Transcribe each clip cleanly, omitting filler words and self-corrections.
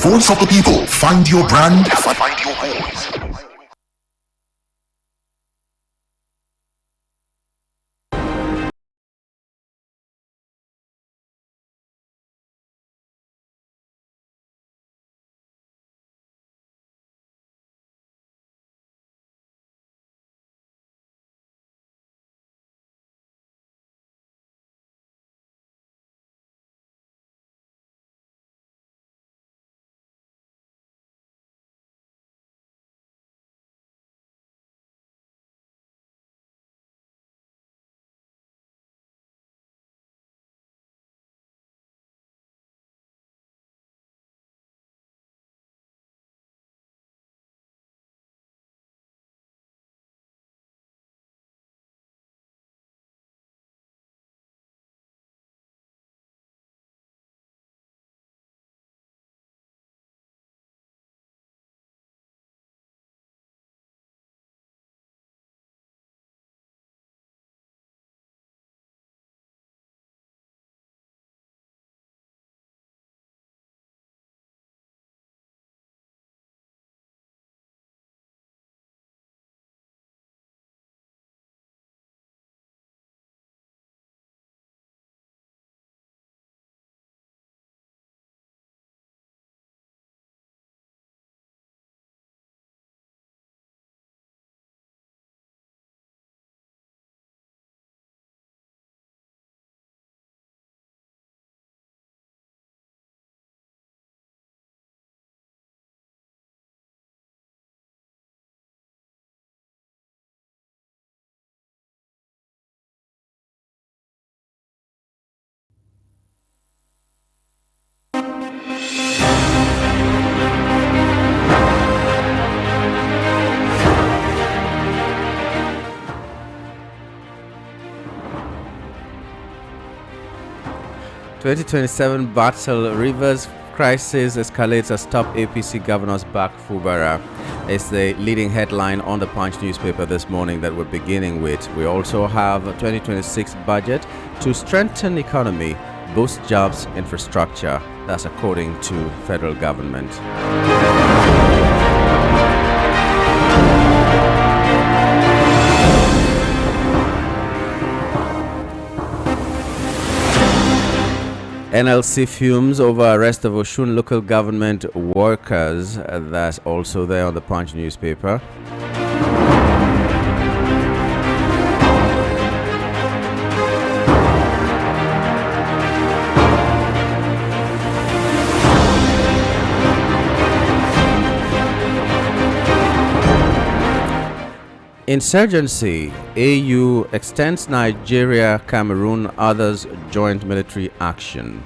Voice of the people. Find your brand. Find your voice. "2027 Battle Rivers Crisis Escalates as Top APC Governors Back Fubara." It's the leading headline on the Punch newspaper this morning that we're beginning with. We also have a 2026 budget to strengthen economy, boost jobs, infrastructure. That's according to federal government. NLC fumes over arrest of Oshun local government workers. That's also there on the Punch newspaper. Insurgency. AU extends Nigeria, Cameroon, others joint military action.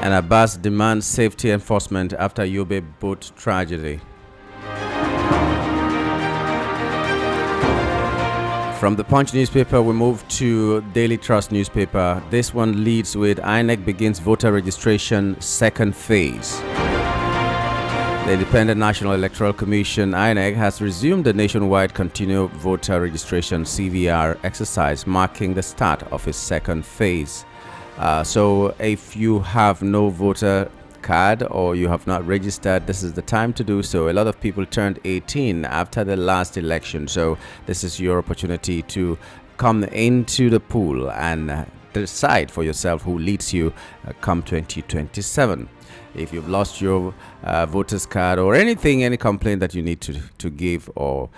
And Abbas demands safety enforcement after Yobe boat tragedy. From the Punch newspaper, we move to Daily Trust newspaper. This one leads with INEC begins voter registration second phase. The Independent National Electoral Commission, INEC, has resumed the nationwide continuous voter registration CVR exercise, marking the start of its second phase. So if you have no voter card or you have not registered, this is the time to do so. A lot of people turned 18 after the last election, so this is your opportunity to come into the pool and decide for yourself who leads you come 2027. If you've lost your voter's card or anything, any complaint that you need to give or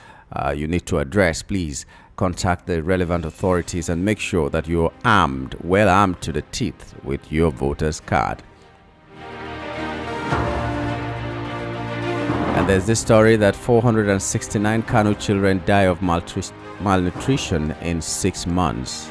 you need to address, please contact the relevant authorities and make sure that you're armed, well armed to the teeth with your voter's card. And there's this story that 469 Kano children die of malnutrition in 6 months.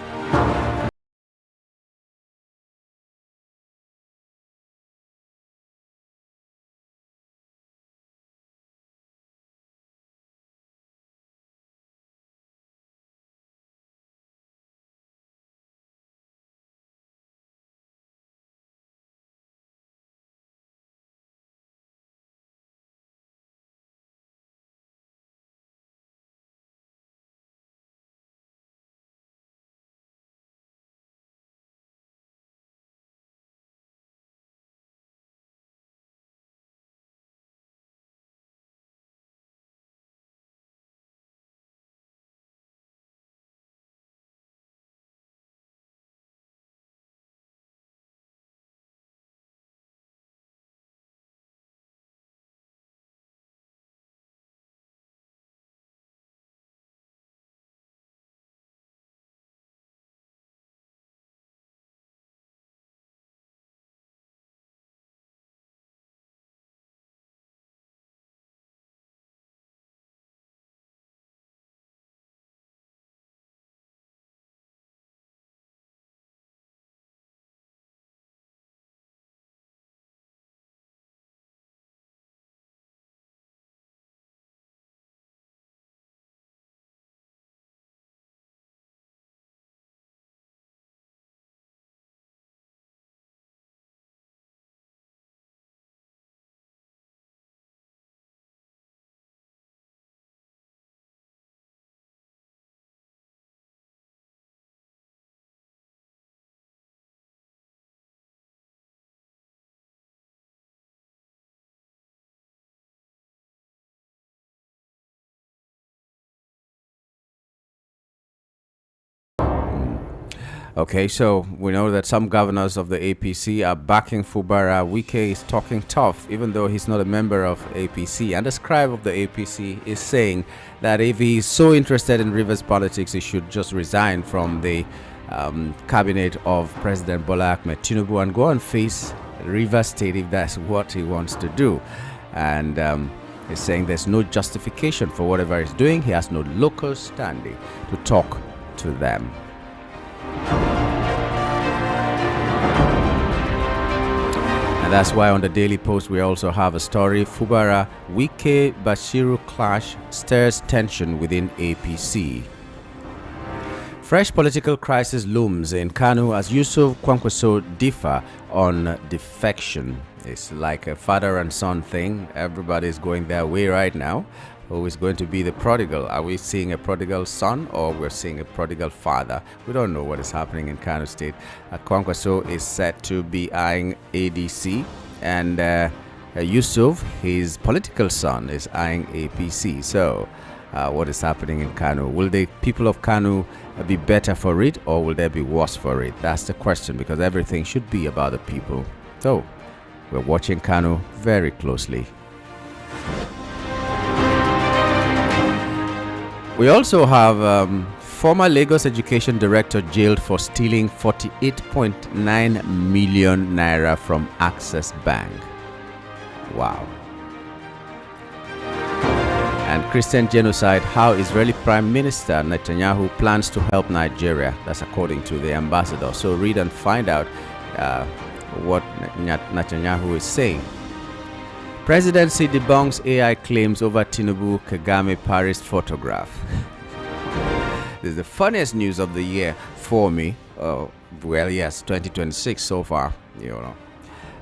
Okay, so we know that some governors of the APC are backing Fubara. Wike is talking tough, even though he's not a member of APC. And the scribe of the APC is saying that if he's so interested in Rivers politics, he should just resign from the cabinet of President Bola Ahmed Tinubu and go and face Rivers State if that's what he wants to do. And he's saying there's no justification for whatever he's doing. He has no local standing to talk to them. And that's why on the Daily Post we also have a story. Fubara Wike Bashiru clash stirs tension within APC. Fresh political crisis looms in Kanu as Yusuf Kwankwaso differ on defection. It's like a father and son thing. Everybody's going their way right now. Who is going to be the prodigal? Are we seeing a prodigal son or we're seeing a prodigal father? We don't know what is happening in Kano State. Kwankwaso is set to be eyeing ADC, and Yusuf, his political son, is eyeing APC. So what is happening in Kano? Will the people of Kano be better for it, or will they be worse for it? That's the question, because everything should be about the people. So we're watching Kano very closely. We also have former Lagos Education Director jailed for stealing 48.9 million naira from Access Bank. Wow. And Christian genocide, how Israeli Prime Minister Netanyahu plans to help Nigeria. That's according to the ambassador. So read and find out what Netanyahu is saying. Presidency debunks AI claims over Tinubu Kagame Paris photograph. This is the funniest news of the year for me. Well, yes, 2026 so far, you know.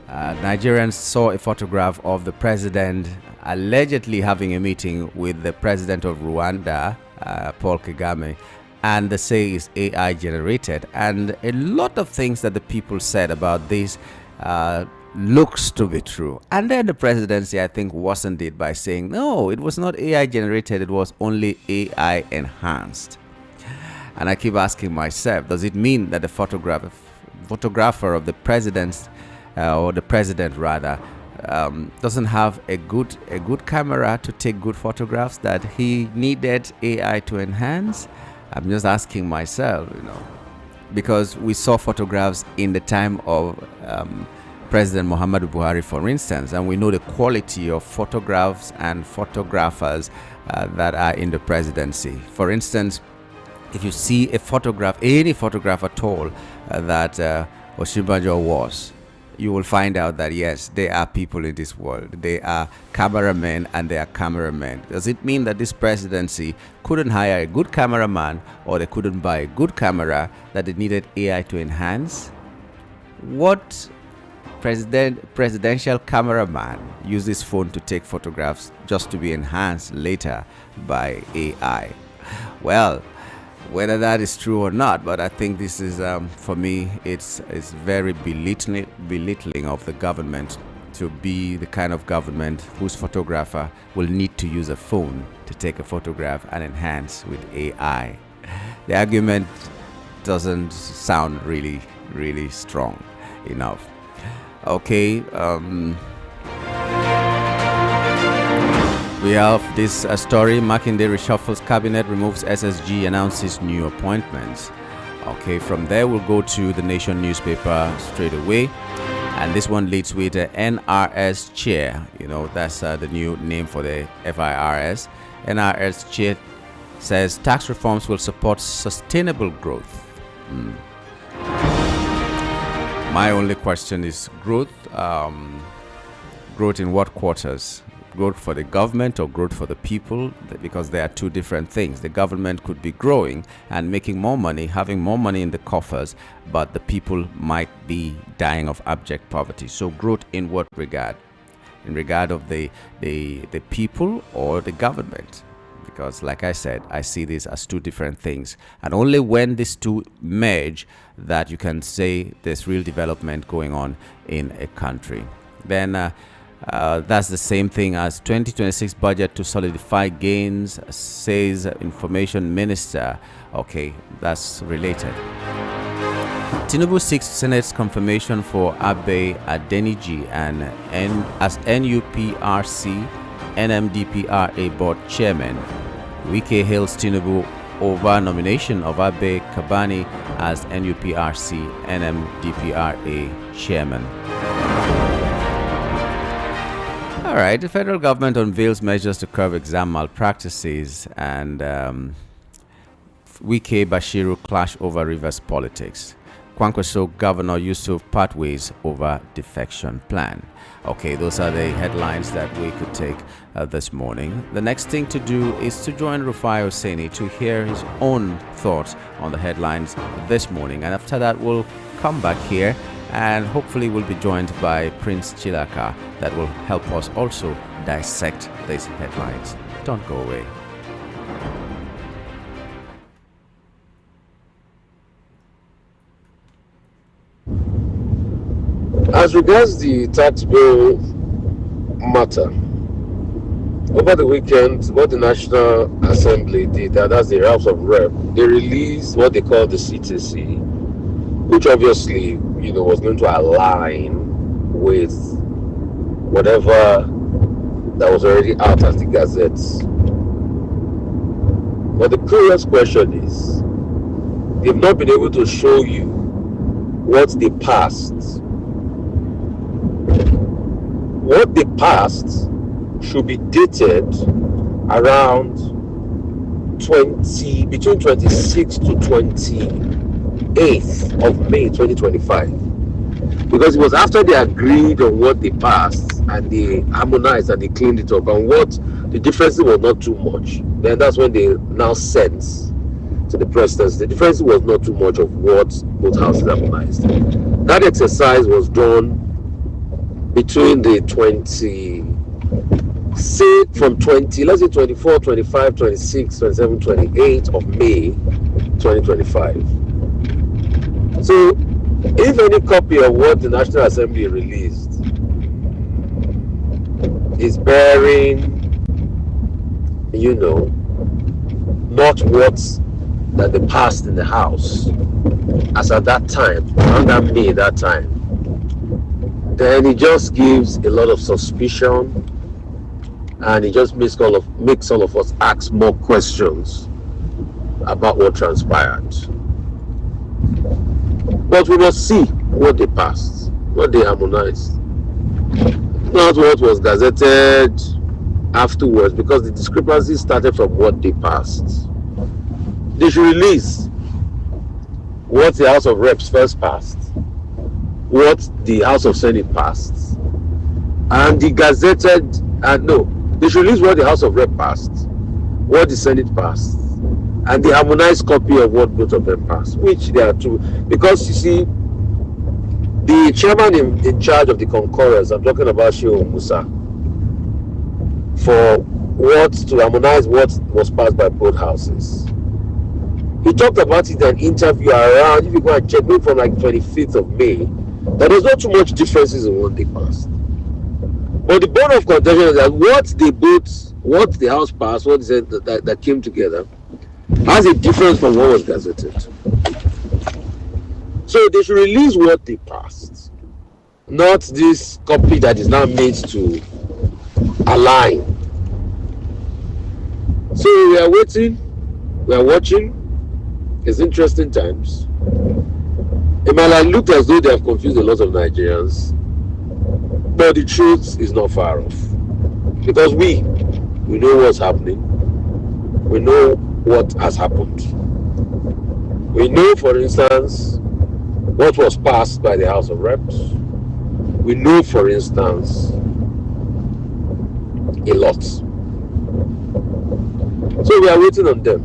Nigerians saw a photograph of the president allegedly having a meeting with the president of Rwanda, Paul Kagame, and they say it's AI generated. And a lot of things that the people said about this looks to be true. And then the presidency, I think, wasn't it by saying, no, it was not AI generated, it was only AI enhanced. And I keep asking myself, does it mean that the photographer of the president, or the president rather, doesn't have a good camera to take good photographs, that he needed AI to enhance? I'm just asking myself, you know, because we saw photographs in the time of President Muhammadu Buhari, for instance, and we know the quality of photographs and photographers that are in the presidency. For instance, if you see a photograph, any photograph at all, that Osinbajo was, you will find out that yes, there are people in this world. They are cameramen and they are cameramen. Does it mean that this presidency couldn't hire a good cameraman, or they couldn't buy a good camera, that they needed AI to enhance? What presidential cameraman use his phone to take photographs just to be enhanced later by AI? Well, whether that is true or not, but I think this is, for me, it's very belittling of the government to be the kind of government whose photographer will need to use a phone to take a photograph and enhance with AI. The argument doesn't sound really strong enough. Okay, we have this story. Makinde reshuffles cabinet, removes SSG, announces new appointments. Okay, from there we'll go to the Nation newspaper straight away. And this one leads with the NRS chair. You know, that's the new name for the FIRS. NRS chair says tax reforms will support sustainable growth. My only question is growth. Growth in what quarters? Growth for the government or growth for the people? Because they are two different things. The government could be growing and making more money, having more money in the coffers, but the people might be dying of abject poverty. So growth in what regard? In regard of the people or the government? Because like I said, I see this as two different things. And only when these two merge that you can say there's real development going on in a country. Then that's the same thing as 2026 budget to solidify gains, says Information Minister. Okay, that's related. Tinubu seeks Senate's confirmation for Abe Adeniji as NUPRC NMDPRA board chairman. Wike hails Tinubu over nomination of Abe Kabani as NUPRC NMDPRA chairman. All right, the federal government unveils measures to curb exam malpractices, and Wike Bashiru clash over Rivers politics. Kwankwaso Governor Yusuf part ways over defection plan. Okay, those are the headlines that we could take this morning. The next thing to do is to join Rufai Oseni to hear his own thoughts on the headlines this morning. And after that, we'll come back here and hopefully we'll be joined by Prince Chilaka that will help us also dissect these headlines. Don't go away. As regards the tax bill matter, over the weekend, what the National Assembly did, that's the House of Rep, they released what they call the CTC, which obviously, was going to align with whatever that was already out as the gazettes. But the curious question is, they've not been able to show you what they passed. What they passed should be dated around between 26th to 28th of May 2025, because it was after they agreed on what they passed and they harmonized and they cleaned it up, and what the differences were not too much. Then that's when they now sent to the presidency. The difference was not too much of what both houses harmonized. That exercise was done between the 24, 25, 26, 27, 28 of May 2025. So if any copy of what the National Assembly released is bearing, not what that they passed in the House as at that time, around that May, that time, then it just gives a lot of suspicion, and it just makes all of us ask more questions about what transpired. But we must see what they passed, what they harmonized, not what was gazetted afterwards, because the discrepancy started from what they passed. They should release what the House of Reps first passed, what the House of Senate passed, and the gazetted, they should release what the House of Rep passed, what the Senate passed, and the harmonized copy of what both of them passed, which they are true. Because you see, the chairman in charge of the concurrence, I'm talking about Shehu Musa, for what to harmonize what was passed by both houses. He talked about it in an interview around, if you go and check, maybe from like 25th of May, that there's not too much differences in what they passed. But the bone of contention is that what the House passed, what they said that came together, has a difference from what was gazetted. So they should release what they passed, not this copy that is now made to align. So we are waiting, we are watching. It's interesting times. It might look as though they have confused a lot of Nigerians, but the truth is not far off. Because we know what's happening. We know what has happened. We know, for instance, what was passed by the House of Reps. We know, for instance, a lot. So we are waiting on them.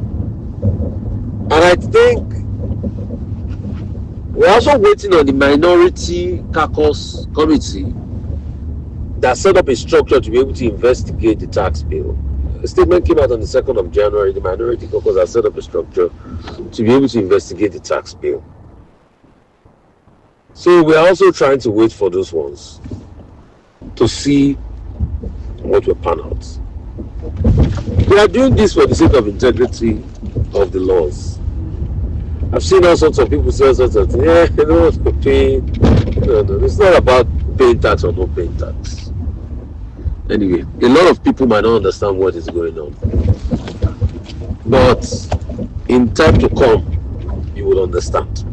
And I think we're also waiting on the Minority Caucus Committee that set up a structure to be able to investigate the tax bill. A statement came out on the 2nd of January. The Minority Caucus has set up a structure to be able to investigate the tax bill. So we're also trying to wait for those ones to see what will pan out. We are doing this for the sake of integrity of the laws. I've seen all sorts of people say all sorts of things. Yeah, they don't want to pay. No. It's not about paying tax or not paying tax. Anyway, a lot of people might not understand what is going on. But in time to come, you will understand.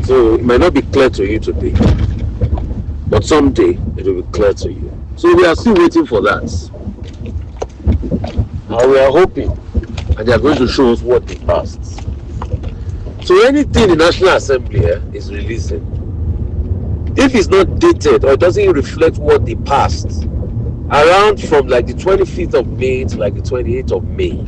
So it might not be clear to you today, but someday it will be clear to you. So we are still waiting for that. And we are hoping, and they are going to show us what they passed. So anything the National Assembly is releasing, if it's not dated or doesn't reflect what they passed, around from like the 25th of May to like the 28th of May,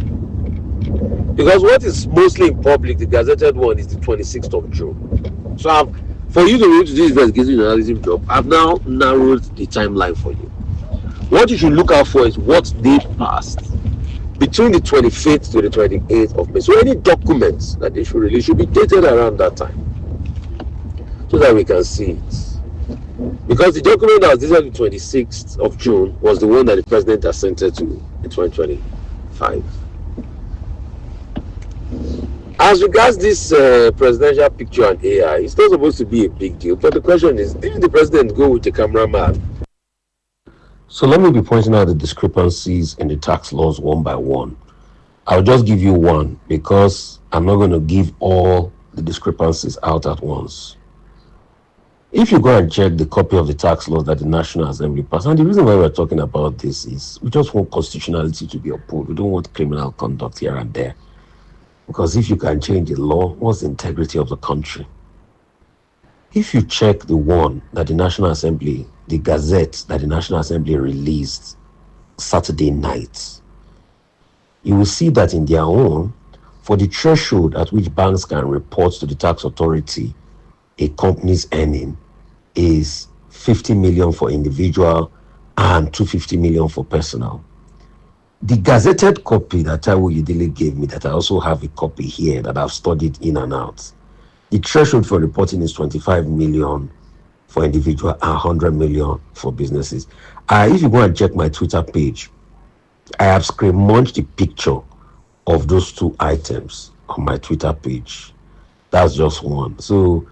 because what is mostly in public, the gazetted one, is the 26th of June. So for you to be able to do this investigation journalism job, I've now narrowed the timeline for you. What you should look out for is what they passed between the 25th to the 28th of May. So any documents that they should release should be dated around that time, so that we can see it. Because the document that was dated on the 26th of June was the one that the president assented to in 2025. As regards this presidential picture and AI, it's not supposed to be a big deal. But the question is, did the president go with the cameraman? So let me be pointing out the discrepancies in the tax laws one by one. I'll just give you one because I'm not going to give all the discrepancies out at once. If you go and check the copy of the tax laws that the National Assembly passed, and the reason why we're talking about this is we just want constitutionality to be upheld. We don't want criminal conduct here and there. Because if you can change the law, what's the integrity of the country? If you check the one that the National Assembly, the Gazette that the National Assembly released Saturday night, you will see that in their own, for the threshold at which banks can report to the tax authority a company's earning is 50 million for individual and 250 million for personal. The gazetted copy that Taiwo Udile gave me, that I also have a copy here that I've studied in and out, the threshold for reporting is 25 million for individual and 100 million for businesses. If you go and check my Twitter page, I have screen-munched the picture of those two items on my Twitter page. That's just one. So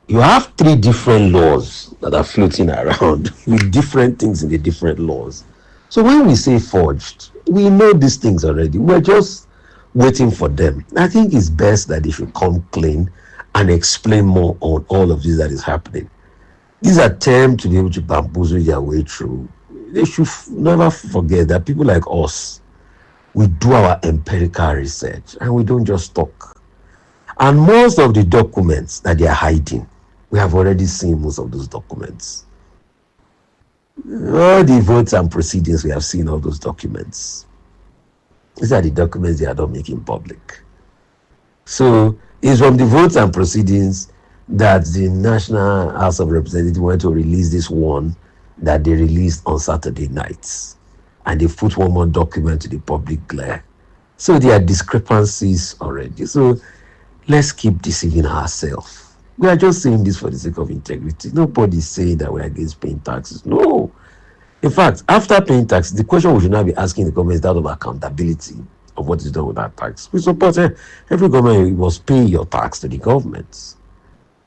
you have three different laws that are floating around with different things in the different laws. So when we say forged, we know these things already. We're just waiting for them. I think it's best that they should come clean and explain more on all of this that is happening. These attempts to be able to bamboozle their way through, they should never forget that people like us, we do our empirical research and we don't just talk. And most of the documents that they are hiding, we have already seen most of those documents. All the votes and proceedings, we have seen all those documents. These are the documents they are not making public. So it's from the votes and proceedings that the National House of Representatives went to release this one that they released on Saturday nights. And they put one more document to the public glare. So there are discrepancies already. So let's keep deceiving ourselves. We are just saying this for the sake of integrity. Nobody's saying that we're against paying taxes. No. In fact, after paying tax, the question we should now be asking the government is that of accountability of what is done with that tax. We support every government must pay your tax to the government.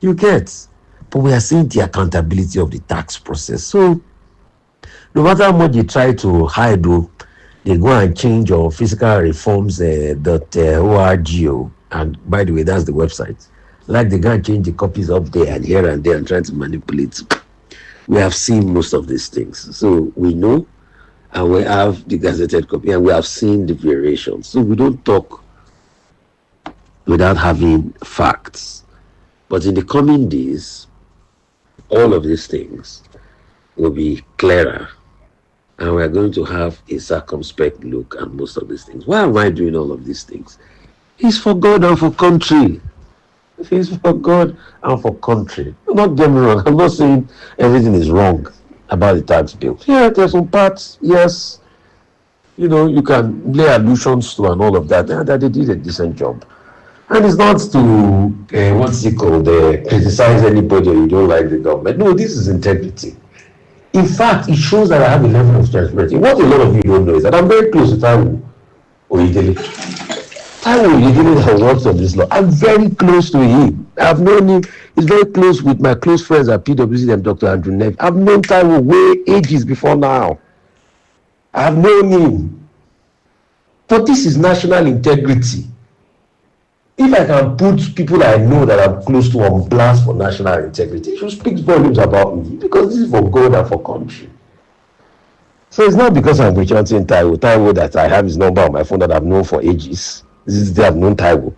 You get. But we are saying the accountability of the tax process. So no matter how much you try to hide, they go and change your fiscal reforms.org. And by the way, that's the website. Like they go and change the copies up there and here and there and trying to manipulate. We have seen most of these things. So we know, and we have the gazetted copy, and we have seen the variations. So we don't talk without having facts. But in the coming days, all of these things will be clearer. And we are going to have a circumspect look at most of these things. Why am I doing all of these things? It's for God and for country. It's for God and for country. Don't get me wrong. I'm not saying everything is wrong about the tax bill. Yeah, there's some parts, yes. You can lay allusions to and all of that. Yeah, that they did a decent job. And it's not to, criticize anybody or you don't like the government. No, this is integrity. In fact, it shows that I have a level of transparency. What a lot of you don't know is that I'm very close to Taiwo Oyedele. Taiwo Oyedele that works on this law, I'm very close to him. I've known him. He's very close with my close friends at PwC and Dr. Andrew Neff. I've known Taiwo way ages before now. I've known him. But this is national integrity. If I can put people I know that I'm close to on blast for national integrity, it should speak volumes about me, because this is for God and for country. So it's not because I'm chanting Taiwo that I have his number on my phone that I've known for ages. This is the I've known Taiwo.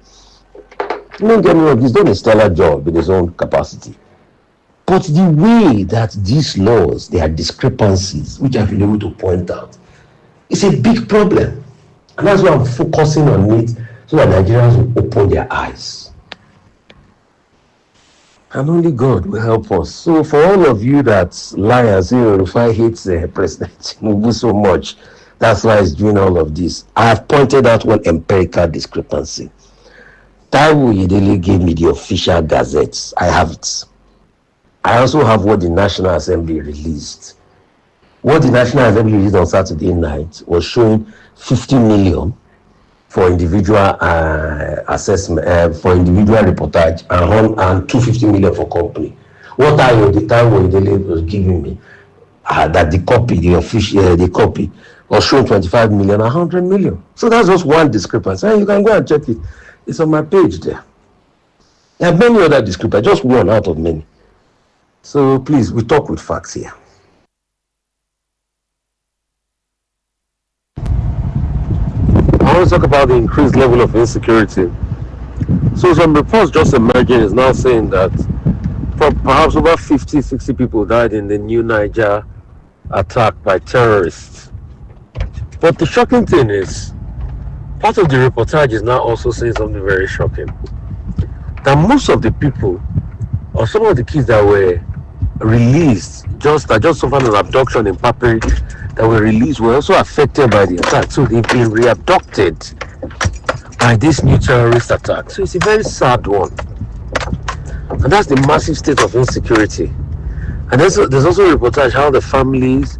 Don't get me wrong, he's done a stellar job in his own capacity. But the way that these laws, there are discrepancies, which I've been able to point out, it's a big problem. And that's why I'm focusing on it, so that Nigerians will open their eyes. And only God will help us. So for all of you that lie and say Rufai hates President Tinubu so much, that's why he's doing all of this, I have pointed out one empirical discrepancy. Taiwo Oyedele gave me the official gazettes. I have it. I also have what the National Assembly released. What the National Assembly released on Saturday night was showing 50 million for individual assessment, for individual reportage, and 250 million for company. What the Taiwo Oyedele was giving me, that the copy, the official, the copy was showing 25 million, 100 million. So that's just one discrepancy. And you can go and check it. It's on my page there. There are many other discrepancies, just one out of many. So please, we talk with facts here. I want to talk about the increased level of insecurity. So some reports just emerging is now saying that perhaps over 50, 60 people died in the new Niger attack by terrorists. But the shocking thing is, part of the reportage is now also saying something very shocking. That most of the people, or some of the kids that were released, just suffered an abduction in Papiri, that were released, were also affected by the attack. So they've been reabducted by this new terrorist attack. So it's a very sad one. And that's the massive state of insecurity. And there's also a reportage how the families,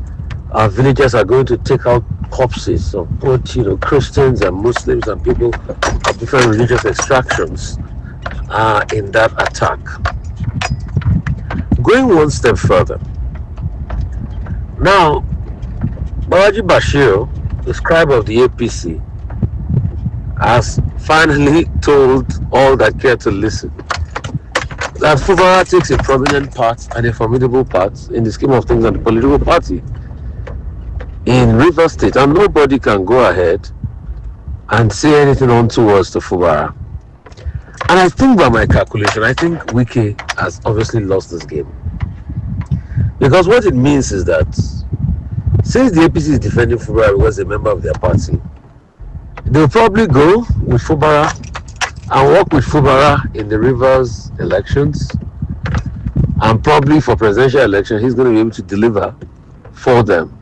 villagers are going to take out corpses of both, Christians and Muslims and people of different religious extractions in that attack. Going one step further. Now, Balaji Bashir, the scribe of the APC, has finally told all that care to listen that Fubara takes a prominent part and a formidable part in the scheme of things in the political party in Rivers State, and nobody can go ahead and say anything untowards to Fubara. And I think, by my calculation, I think Wike has obviously lost this game, because what it means is that since the APC is defending Fubara because a member of their party, they'll probably go with Fubara and work with Fubara in the Rivers elections, and probably for presidential election he's going to be able to deliver for them.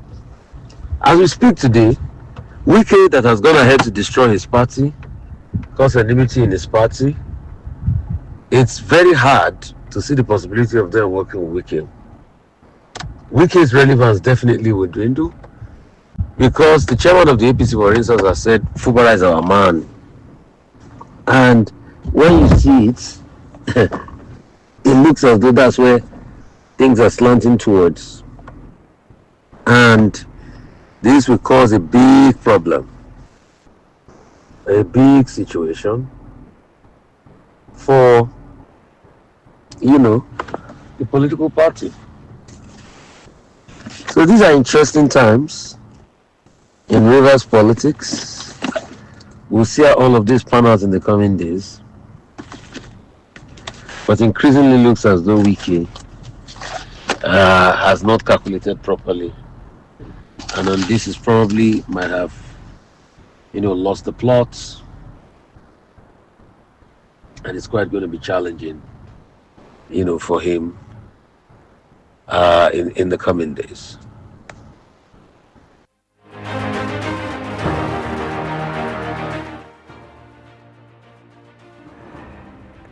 As we speak today, Wike, that has gone ahead to destroy his party, cause enmity in his party, it's very hard to see the possibility of them working with Wike. Wike's relevance definitely will dwindle, because the chairman of the APC, for instance, has said Fubara is our man. And when you see it, it looks as though that's where things are slanting towards. And this will cause a big problem, a big situation for, the political party. So these are interesting times in Rivers politics. We'll see how all of this pan out in the coming days. But increasingly looks as though Wike has not calculated properly. And on this is probably might have, lost the plot. And it's quite going to be challenging, for him in the coming days.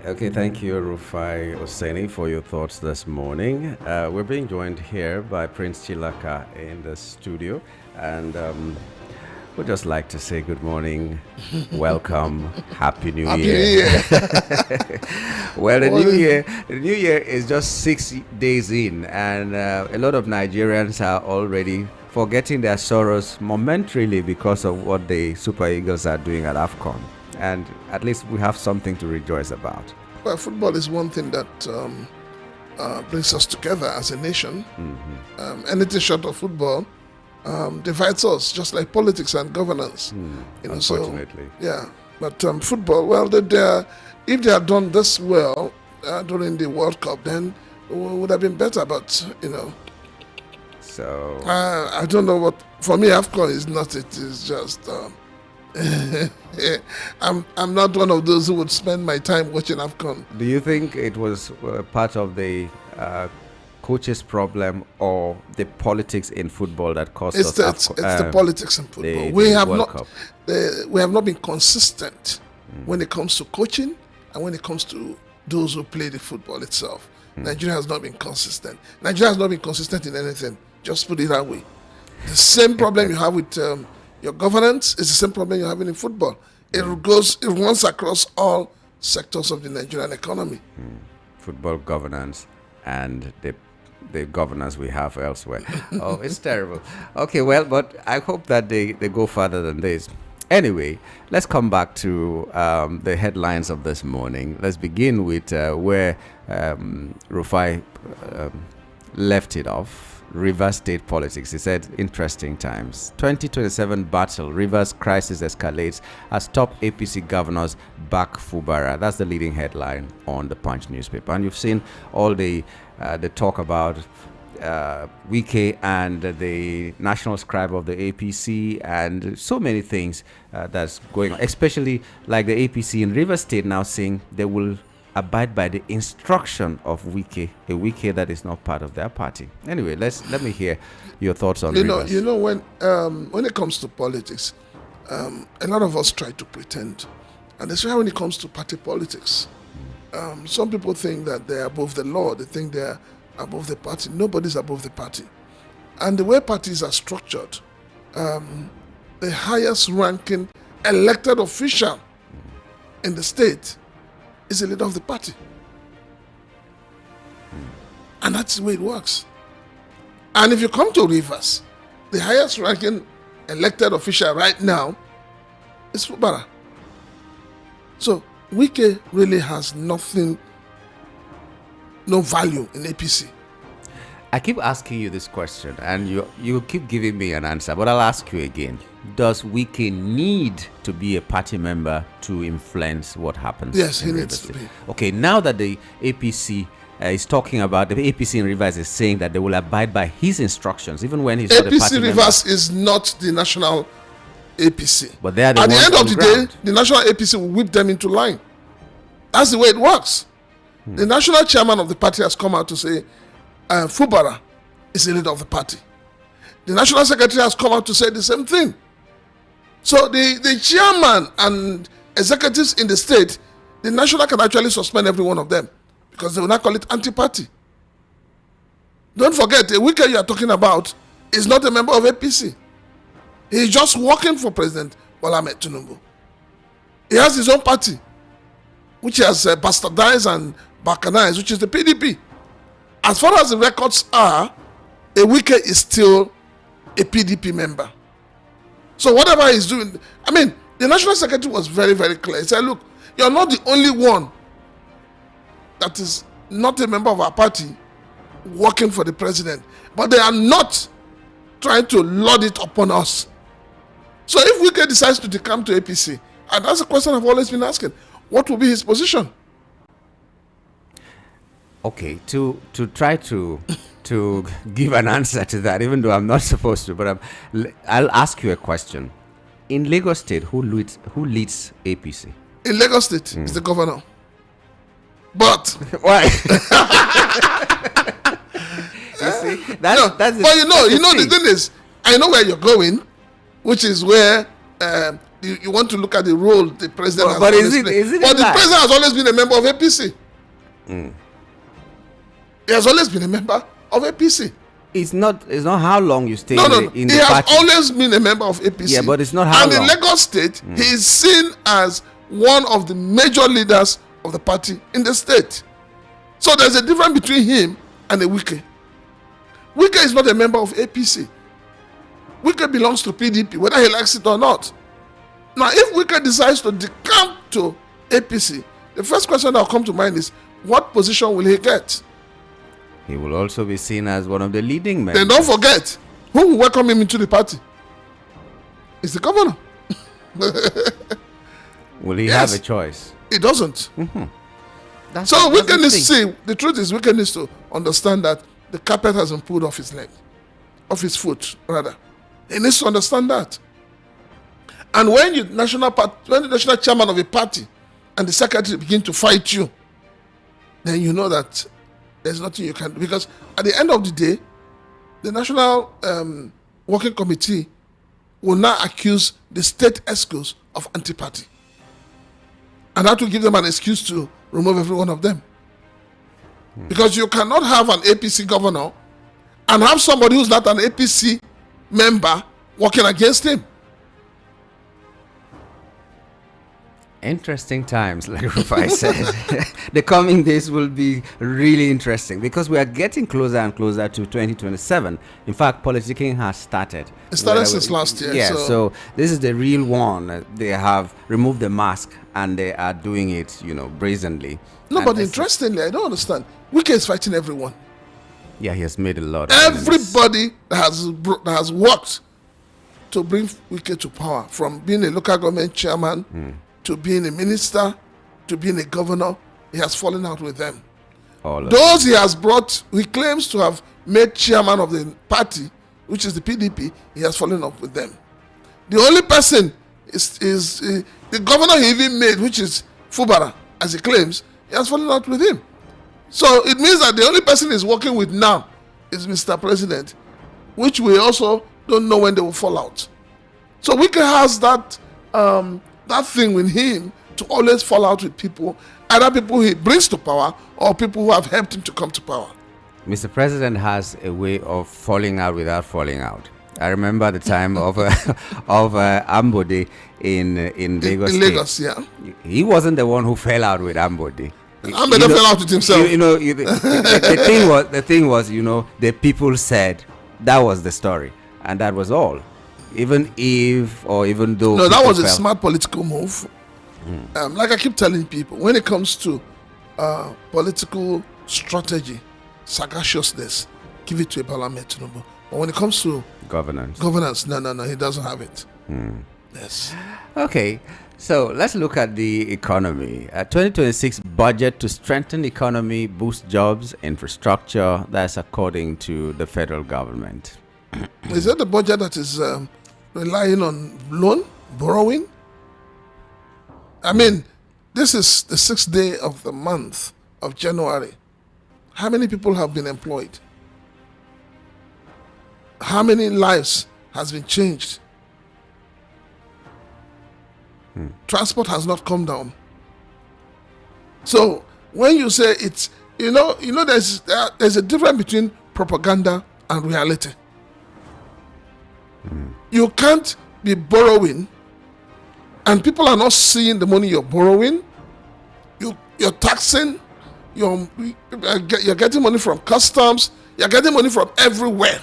Okay, thank you, Rufai Oseni, for your thoughts this morning. We're being joined here by Prince Chilaka in the studio, and We'd just like to say good morning, welcome, Happy New Happy Year. New Year. Well, the new year is just 6 days in, and a lot of Nigerians are already forgetting their sorrows momentarily because of what the Super Eagles are doing at AFCON. And at least we have something to rejoice about. Well, football is one thing that brings us together as a nation. Anything short of football divides us, just like politics and governance. Unfortunately. But football, well, if they had done this well during the World Cup, then it would have been better. But So I don't know what. For me, AFCON is not. It is just. I'm not one of those who would spend my time watching AFCON. do you think it was part of the coach's problem or the politics in football that caused It's us the politics in football. We have not been consistent when it comes to coaching and when it comes to those who play the football itself. Nigeria has not been consistent. Nigeria has not been consistent in anything. Just put it that way. The same problem you have with your governance is the same problem you're having in football. It runs across all sectors of the Nigerian economy. Football governance and the governance we have elsewhere. Oh, it's terrible. Okay, well, but I hope that they go further than this. Anyway, let's come back to the headlines of this morning. Let's begin with where Rufai left it off. Rivers State politics. He said, interesting times. 2027 battle. Rivers crisis escalates as top APC governors back Fubara. That's the leading headline on the Punch newspaper. And you've seen all the talk about Wike and the national scribe of the APC and so many things that's going on, especially like the APC in Rivers State now saying they will abide by the instruction of Wike, a Wike that is not part of their party. Anyway, let me hear your thoughts on Rivers. When it comes to politics, a lot of us try to pretend, and especially when it comes to party politics. Some people think that they're above the law. They think they're above the party. Nobody's above the party. And the way parties are structured, the highest ranking elected official in the state is the leader of the party. And that's the way it works. And if you come to Rivers, the highest ranking elected official right now is Fubara. So Wike really has no value in APC. I keep asking you this question, and you keep giving me an answer, but I'll ask you again. Does Wike need to be a party member to influence what happens? Yes, he needs to be. Okay, now that the APC is talking about, the APC in Rivers is saying that they will abide by his instructions, even when he's not a party APC Rivers is not the national APC. But they are At the ones end on of the ground. day, the national APC will whip them into line. That's the way it works. The national chairman of the party has come out to say Fubara is the leader of the party. The national secretary has come out to say the same thing. So the chairman and executives in the state, the national can actually suspend every one of them because they will not call it anti-party. Don't forget, the Wike you are talking about is not a member of APC. He is just working for President Bola Ahmed Tinubu. He has his own party, which has bastardized and balkanized, which is the PDP. As far as the records are, a Wike is still a PDP member. So whatever he's doing, I mean, the national secretary was very, very clear. He said, look, you're not the only one that is not a member of our party working for the president, but they are not trying to load it upon us. So if Wike decides to come to APC, and that's a question I've always been asking, what will be his position? Okay, to try to give an answer to that, even though I'm not supposed to, but I'll ask you a question. In Lagos State, who leads APC? In Lagos State, it's the governor. But Why? You see, that's but the thing is, I know where you're going, which is where you want to look at the role the president has always played. But the president has always been a member of APC. He has always been a member of APC. It's not how long you stay No. in He the has party. always been a member of APC. Yeah, but it's not how And long. in Lagos State, he is seen as one of the major leaders of the party in the state. So there's a difference between him and a Wike. Wike is not a member of APC. Wike belongs to PDP, whether he likes it or not. Now, if Wike decides to decamp to APC, the first question that will come to mind is, what position will he get? He will also be seen as one of the leading men. Then don't forget, who will welcome him into the party? It's the governor. Will he Yes. have a choice? He doesn't. That's So the Wike needs to thing. see, the truth is Wike needs to understand that the carpet has been pulled off his leg, off his foot, rather. He needs to understand that. And when the national chairman of a party and the secretary begin to fight you, then you know that there's nothing you can do. Because at the end of the day, the National Working Committee will now accuse the state ESCOs of anti-party. And that will give them an excuse to remove every one of them. Because you cannot have an APC governor and have somebody who's not an APC member working against him. Interesting times, like Rufai said. The coming days will be really interesting because we are getting closer and closer to 2027. In fact, politicking has started. It started since last year. Yeah, so this is the real one. They have removed the mask and they are doing it, brazenly. No, And but it's- interestingly, I don't understand. Wike is fighting everyone. Yeah, he has made a lot of enemies. Everybody that has worked to bring Wike to power, from being a local government chairman to being a minister to being a governor, he has fallen out with them. All of Those he has brought, he claims to have made chairman of the party, which is the PDP, he has fallen out with them. The only person is the governor he even made, which is Fubara, as he claims, he has fallen out with him. So it means that the only person he's working with now is Mr. President, which we also don't know when they will fall out. So Wike has that thing with him to always fall out with people, either people he brings to power or people who have helped him to come to power. Mr. President has a way of falling out without falling out. I remember the time of Ambode in Lagos. In Lagos, State. yeah. He wasn't the one who fell out with Ambode. Ambode fell out with himself. The thing was, the people said that was the story, and that was all. Even though No, that people was a fell. smart political move. Like I keep telling people, when it comes to political strategy, sagaciousness, give it to a parliament. But when it comes to governance. no, he doesn't have it. Yes. Okay, so let's look at the economy. 2026 budget to strengthen economy, boost jobs, infrastructure. That's according to the federal government. Is that the budget that is relying on borrowing? I mean, this is the 6th day of the month of January. How many people have been employed? How many lives has been changed? Transport has not come down. So when you say it's, there's a difference between propaganda and reality. You can't be borrowing and people are not seeing the money you're borrowing. You're taxing, you're getting money from customs, you're getting money from everywhere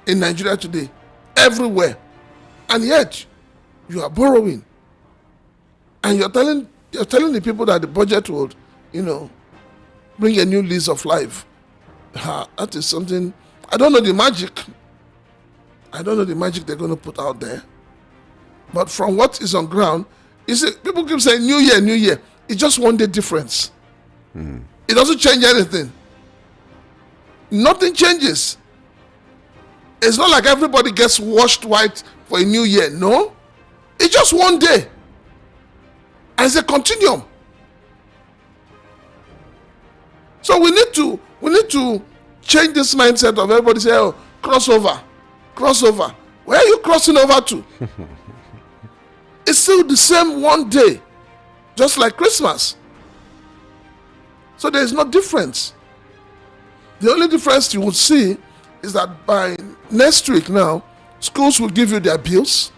in Nigeria today. Everywhere. And yet you are borrowing. And you're telling the people that the budget would, bring a new lease of life. That is something, I don't know the magic. I don't know the magic they're going to put out there. But from what is on ground, people keep saying new year. It's just one day difference. It doesn't change anything. Nothing changes. It's not like everybody gets washed white for a new year. No. It's just one day. And it's a continuum. So we need to change this mindset of everybody say, oh, crossover. Where are you crossing over to? It's still the same one day, just like Christmas. So there is no difference. The only difference you would see is that by next week now, schools will give you their bills,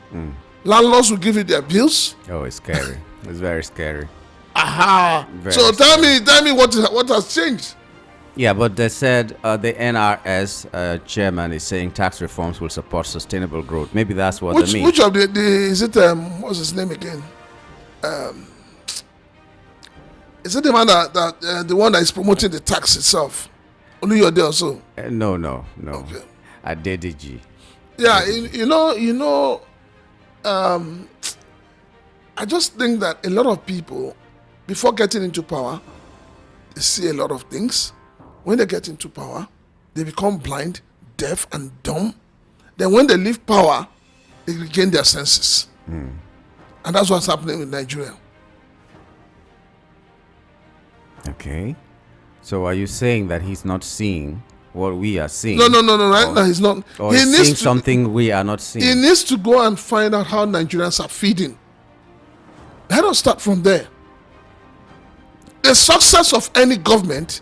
landlords will give you their bills. Oh, it's scary. It's very scary. Aha! Very So tell me what has changed? Yeah, but they said the NRS chairman is saying tax reforms will support sustainable growth. Maybe that's what they mean. Which of the is it? What's his name again? Is it the man that the one that is promoting the tax itself? Only you're there also. No. Okay. Adediji. Yeah, you know. I just think that a lot of people, before getting into power, they see a lot of things. When they get into power, they become blind, deaf, and dumb. Then when they leave power, they regain their senses. And that's what's happening with Nigeria. Okay. So are you saying that he's not seeing what we are seeing? No. Right now, he's not. Or He he's needs seeing to, something we are not seeing? he needs to go and find out how Nigerians are feeding. Let us start from there. The success of any government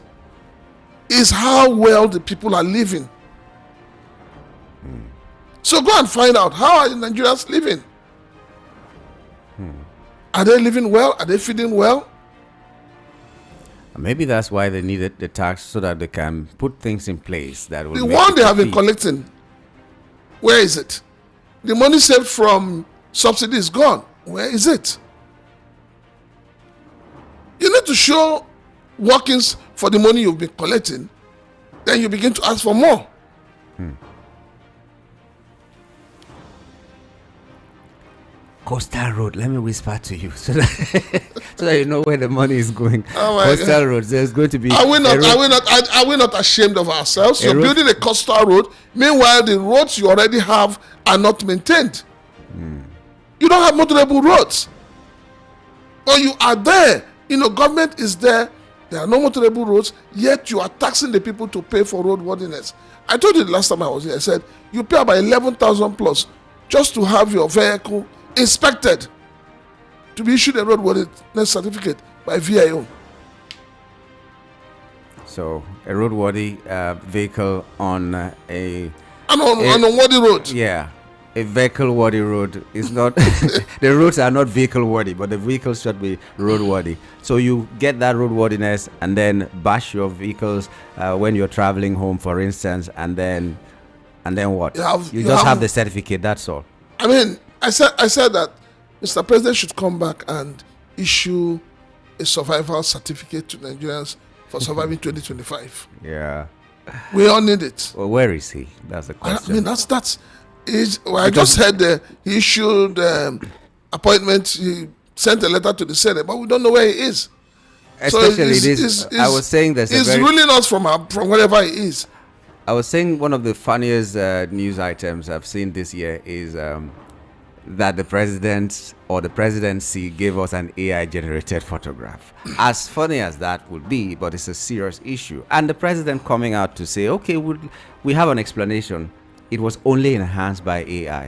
is how well the people are living. So go and find out, how are the Nigerians living? Are they living well? Are they feeding well? Maybe that's why they needed the tax, so that they can put things in place that will The make one they people have been feed. collecting, where is it? The money saved from subsidy is gone. Where is it? You need to show workings for the money you've been collecting. Then you begin to ask for more. Coastal Road, let me whisper to you so that you know where the money is going. Oh my Coastal God. Road, there's going to be Are we a not? road- Are we not ashamed of ourselves? You're road- building a coastal road. Meanwhile, the roads you already have are not maintained. You don't have motorable roads. Or you are there. Government is there. There are no motorable roads. Yet you are taxing the people to pay for roadworthiness. I told you the last time I was here. I said you pay about 11,000 plus just to have your vehicle inspected, to be issued a roadworthiness certificate by VIO. So a roadworthy vehicle on a And on Wadi Road. a vehicle worthy road is not the roads are not vehicle worthy, but the vehicles should be roadworthy. So you get that roadworthiness and then bash your vehicles when you're traveling home, for instance, and then what? You just have the certificate. That's all. I mean, I said that Mr. President should come back and issue a survival certificate to Nigerians for surviving 2025. Yeah. We all need it. Well, where is he? That's the I question. mean, I just heard he issued appointment. He sent a letter to the Senate, but we don't know where he is. Especially I was saying there's he's ruling us from wherever he is. I was saying one of the funniest news items I've seen this year is that the president or the presidency gave us an AI-generated photograph. As funny as that would be, but it's a serious issue. And the president coming out to say, okay, we have an explanation. It was only enhanced by AI.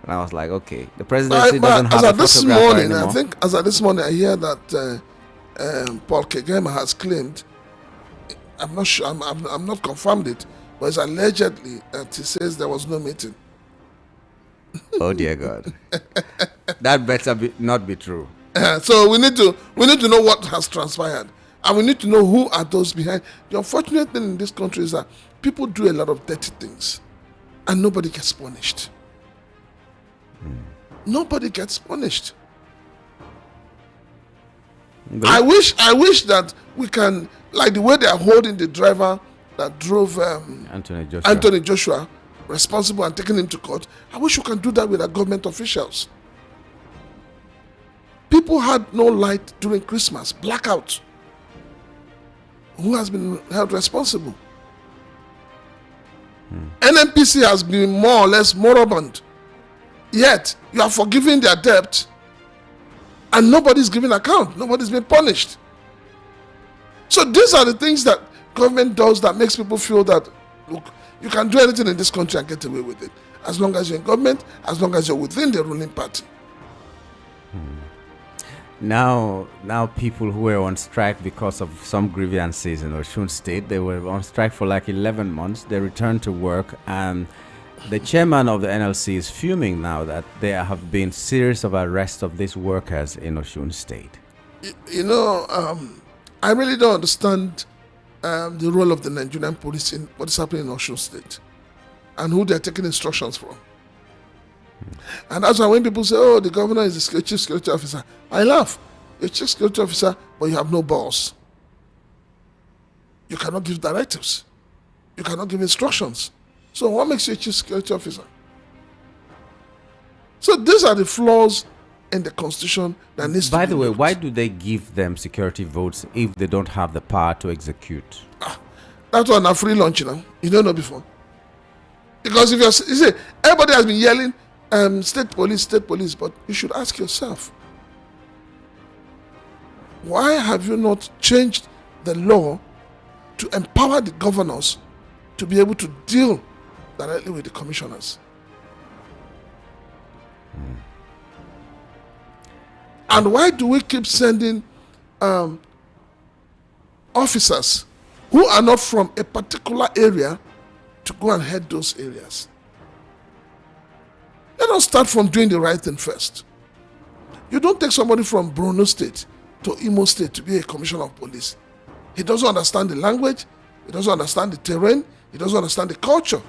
And I was like, okay, the presidency doesn't have a photographer anymore. I think as of this morning, I hear that Paul Kagame has claimed, I'm not sure, I'm not confirmed it, but it's allegedly that he says there was no meeting. Oh dear God, that better not be true. So we need to know what has transpired, and we need to know who are those behind. The unfortunate thing in this country is that people do a lot of dirty things, and nobody gets punished. Nobody gets punished. I wish that we can, like the way they are holding the driver that drove Anthony Joshua responsible and taking him to court. I wish we can do that with our government officials. People had no light during Christmas, blackout. Who has been held responsible? NNPC has been more or less moribund. Yet you are forgiving their debt, and nobody's giving account. Nobody's been punished. So these are the things that government does that makes people feel that, look, you can do anything in this country and get away with it, as long as you're in government, as long as you're within the ruling party. Now people who were on strike because of some grievances in Osun State, they were on strike for like 11 months. They returned to work, and the chairman of the NLC is fuming now that there have been series of arrests of these workers in Osun State. I really don't understand the role of the Nigerian police in what is happening in Osun State and who they're taking instructions from. And that's why when people say, oh, the governor is the chief security officer, I laugh. You're chief security officer, but you have no boss. You cannot give directives. You cannot give instructions. So what makes you a chief security officer? So these are the flaws in the constitution that needs to be By the way, looked. why do they give them security votes if they don't have the power to execute? That one a free lunch, you don't know before. Because if you see, everybody has been yelling, state police, but you should ask yourself, why have you not changed the law to empower the governors to be able to deal directly with the commissioners? And why do we keep sending officers who are not from a particular area to go and head those areas? Let us start from doing the right thing first. You don't take somebody from Borno State to Imo State to be a commissioner of police. He doesn't understand the language, he doesn't understand the terrain, he doesn't understand the culture.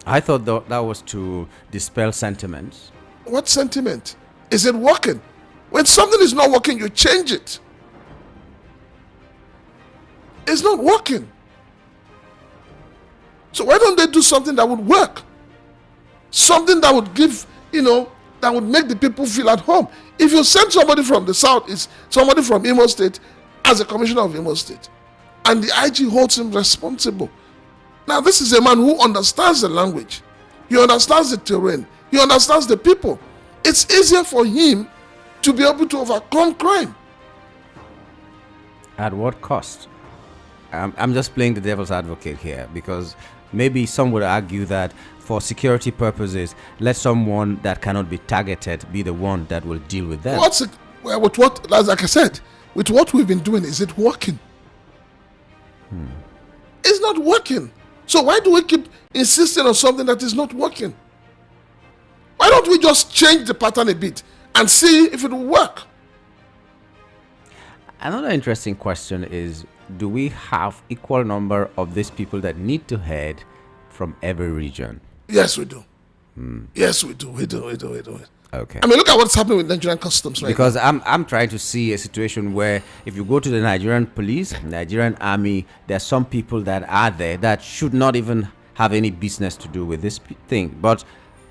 I thought that was to dispel sentiments. What sentiment? Is it working? When something is not working, you change it. It's not working. So why don't they do something that would work? Something that would give, that would make the people feel at home. If you send somebody from the south, it's somebody from Imo State as a commissioner of Imo State, and the IG holds him responsible. Now, this is a man who understands the language. He understands the terrain. He understands the people. It's easier for him to be able to overcome crime. At what cost? I'm just playing the devil's advocate here, because maybe some would argue that for security purposes, let someone that cannot be targeted be the one that will deal with them. Like I said, with what we've been doing, is it working? It's not working. So why do we keep insisting on something that is not working? Why don't we just change the pattern a bit and see if it will work? Another interesting question is, do we have equal number of these people that need to head from every region? Yes, we do. Yes, we do. We do. Okay. I mean, look at what's happening with Nigerian customs right Because I'm trying to see a situation where if you go to the Nigerian police, Nigerian army, there are some people that are there that should not even have any business to do with this thing, but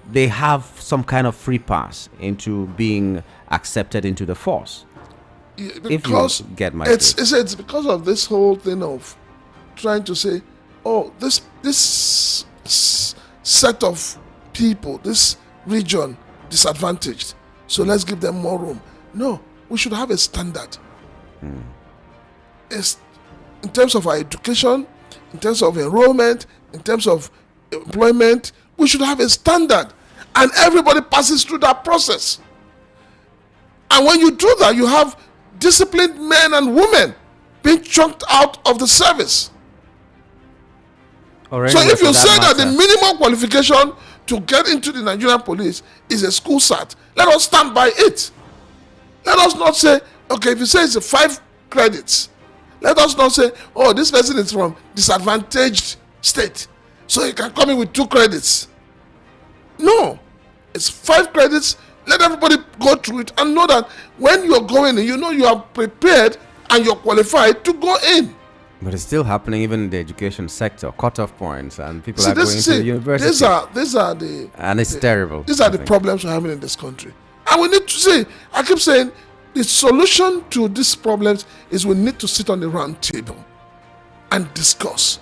they have some kind of free pass into being accepted into the force. now. If you get my it's because of this whole thing of trying to say, oh, this set of people, this region, disadvantaged, so let's give them more room. No, we should have a standard. It's in terms of our education, in terms of enrollment, in terms of employment, we should have a standard, and everybody passes through that process. And when you do that, you have disciplined men and women being chunked out of the service. Or So anywhere if you for say that the matter. minimum qualification to get into the Nigerian police is a school cert, let us stand by it. Let us not say, okay, if you say it's a 5 credits, let us not say, oh, this person is from disadvantaged state, so he can come in with 2 credits. No, it's 5 credits. Let everybody go through it and know that when you're going in, you are prepared and you're qualified to go in. But it's still happening even in the education sector, cutoff points, and people See, are going to the university. These are the and it's terrible. These are I the think. problems we're having in this country. And we need to see, I keep saying, the solution to these problems is we need to sit on the round table and discuss.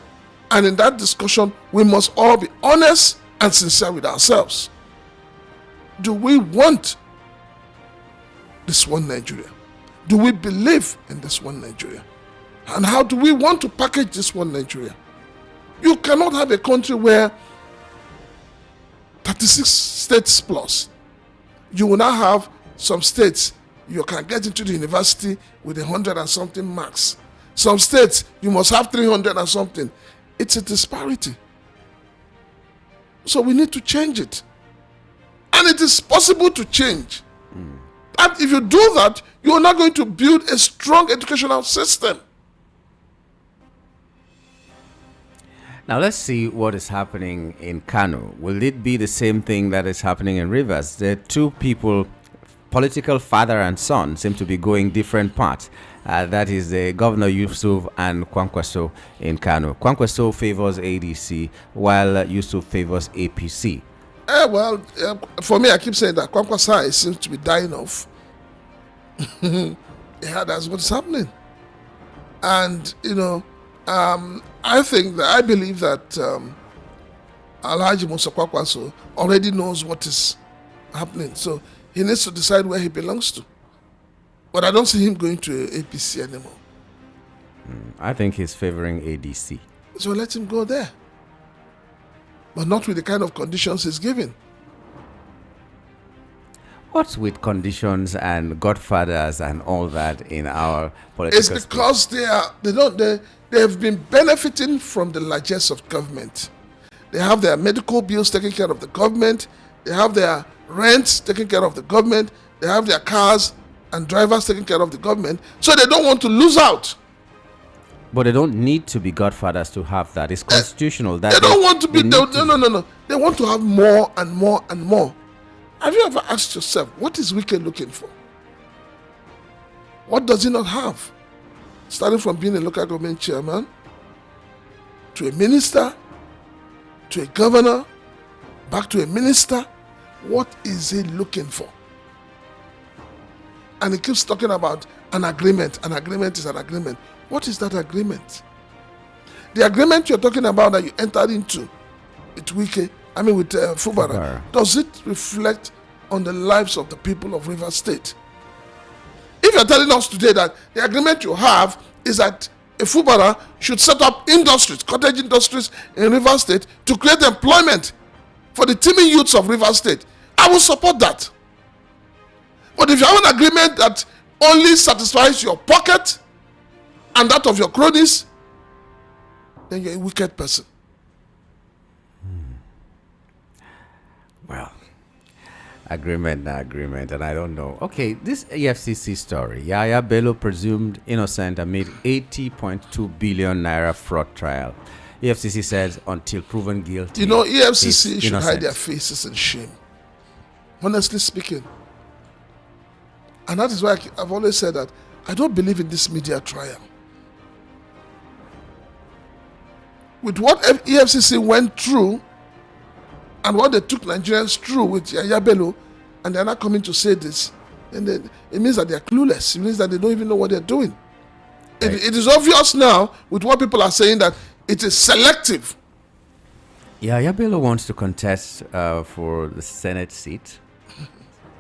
And in that discussion, we must all be honest and sincere with ourselves. Do we want this one Nigeria? Do we believe in this one Nigeria? And how do we want to package this one Nigeria? You cannot have a country where 36 states plus, you will now have some states you can get into the university with 100 and something marks. Some states, you must have 300 and something. It's a disparity. So we need to change it. And it is possible to change. And if you do that, you are not going to build a strong educational system. Now let's see what is happening in Kano. Will it be the same thing that is happening in Rivers? The two people, political father and son, seem to be going different paths. That is Governor Yusuf and Kwankwaso in Kano. Kwankwaso favors ADC while Yusuf favors APC. For me, I keep saying that Kwankwaso seems to be dying off. Yeah, that's what's happening. And, I believe that Alhaji Musa Kwankwaso already knows what is happening. So he needs to decide where he belongs to. But I don't see him going to APC anymore. I think he's favoring ADC. So let him go there. But not with the kind of conditions he's given. What's with conditions and godfathers and all that in our political It's because they have been benefiting from the largesse of government. They have their medical bills taken care of the government. They have their rents taken care of the government. They have their cars and drivers taking care of the government. So they don't want to lose out. But they don't need to be godfathers to have that. It's constitutional. They don't want to be. No. They want to have more and more and more. Have you ever asked yourself, what is Wike looking for? What does he not have? Starting from being a local government chairman, to a minister, to a governor, back to a minister. What is he looking for? And he keeps talking about an agreement. An agreement is an agreement. What is that agreement? The agreement you're talking about that you entered into with Wike, with Fubara, does it reflect on the lives of the people of Rivers State? If you're telling us today that the agreement you have is that a Fubara should set up industries, cottage industries in Rivers State to create employment for the teeming youths of Rivers State, I will support that. But if you have an agreement that only satisfies your pocket and that of your cronies, then you're a wicked person. Well, agreement, and I don't know. Okay, this EFCC story. Yaya Bello presumed innocent amid 80.2 billion naira fraud trial. EFCC says until proven guilty. EFCC should hide their faces in shame. Honestly speaking. And that is why I've always said that I don't believe in this media trial. With what EFCC went through and what they took Nigerians through with Yaya Bello, and they're not coming to say this, and it means that they're clueless. It means that they don't even know what they're doing. Right. It is obvious now with what people are saying that it is selective. Yaya Bello wants to contest for the Senate seat.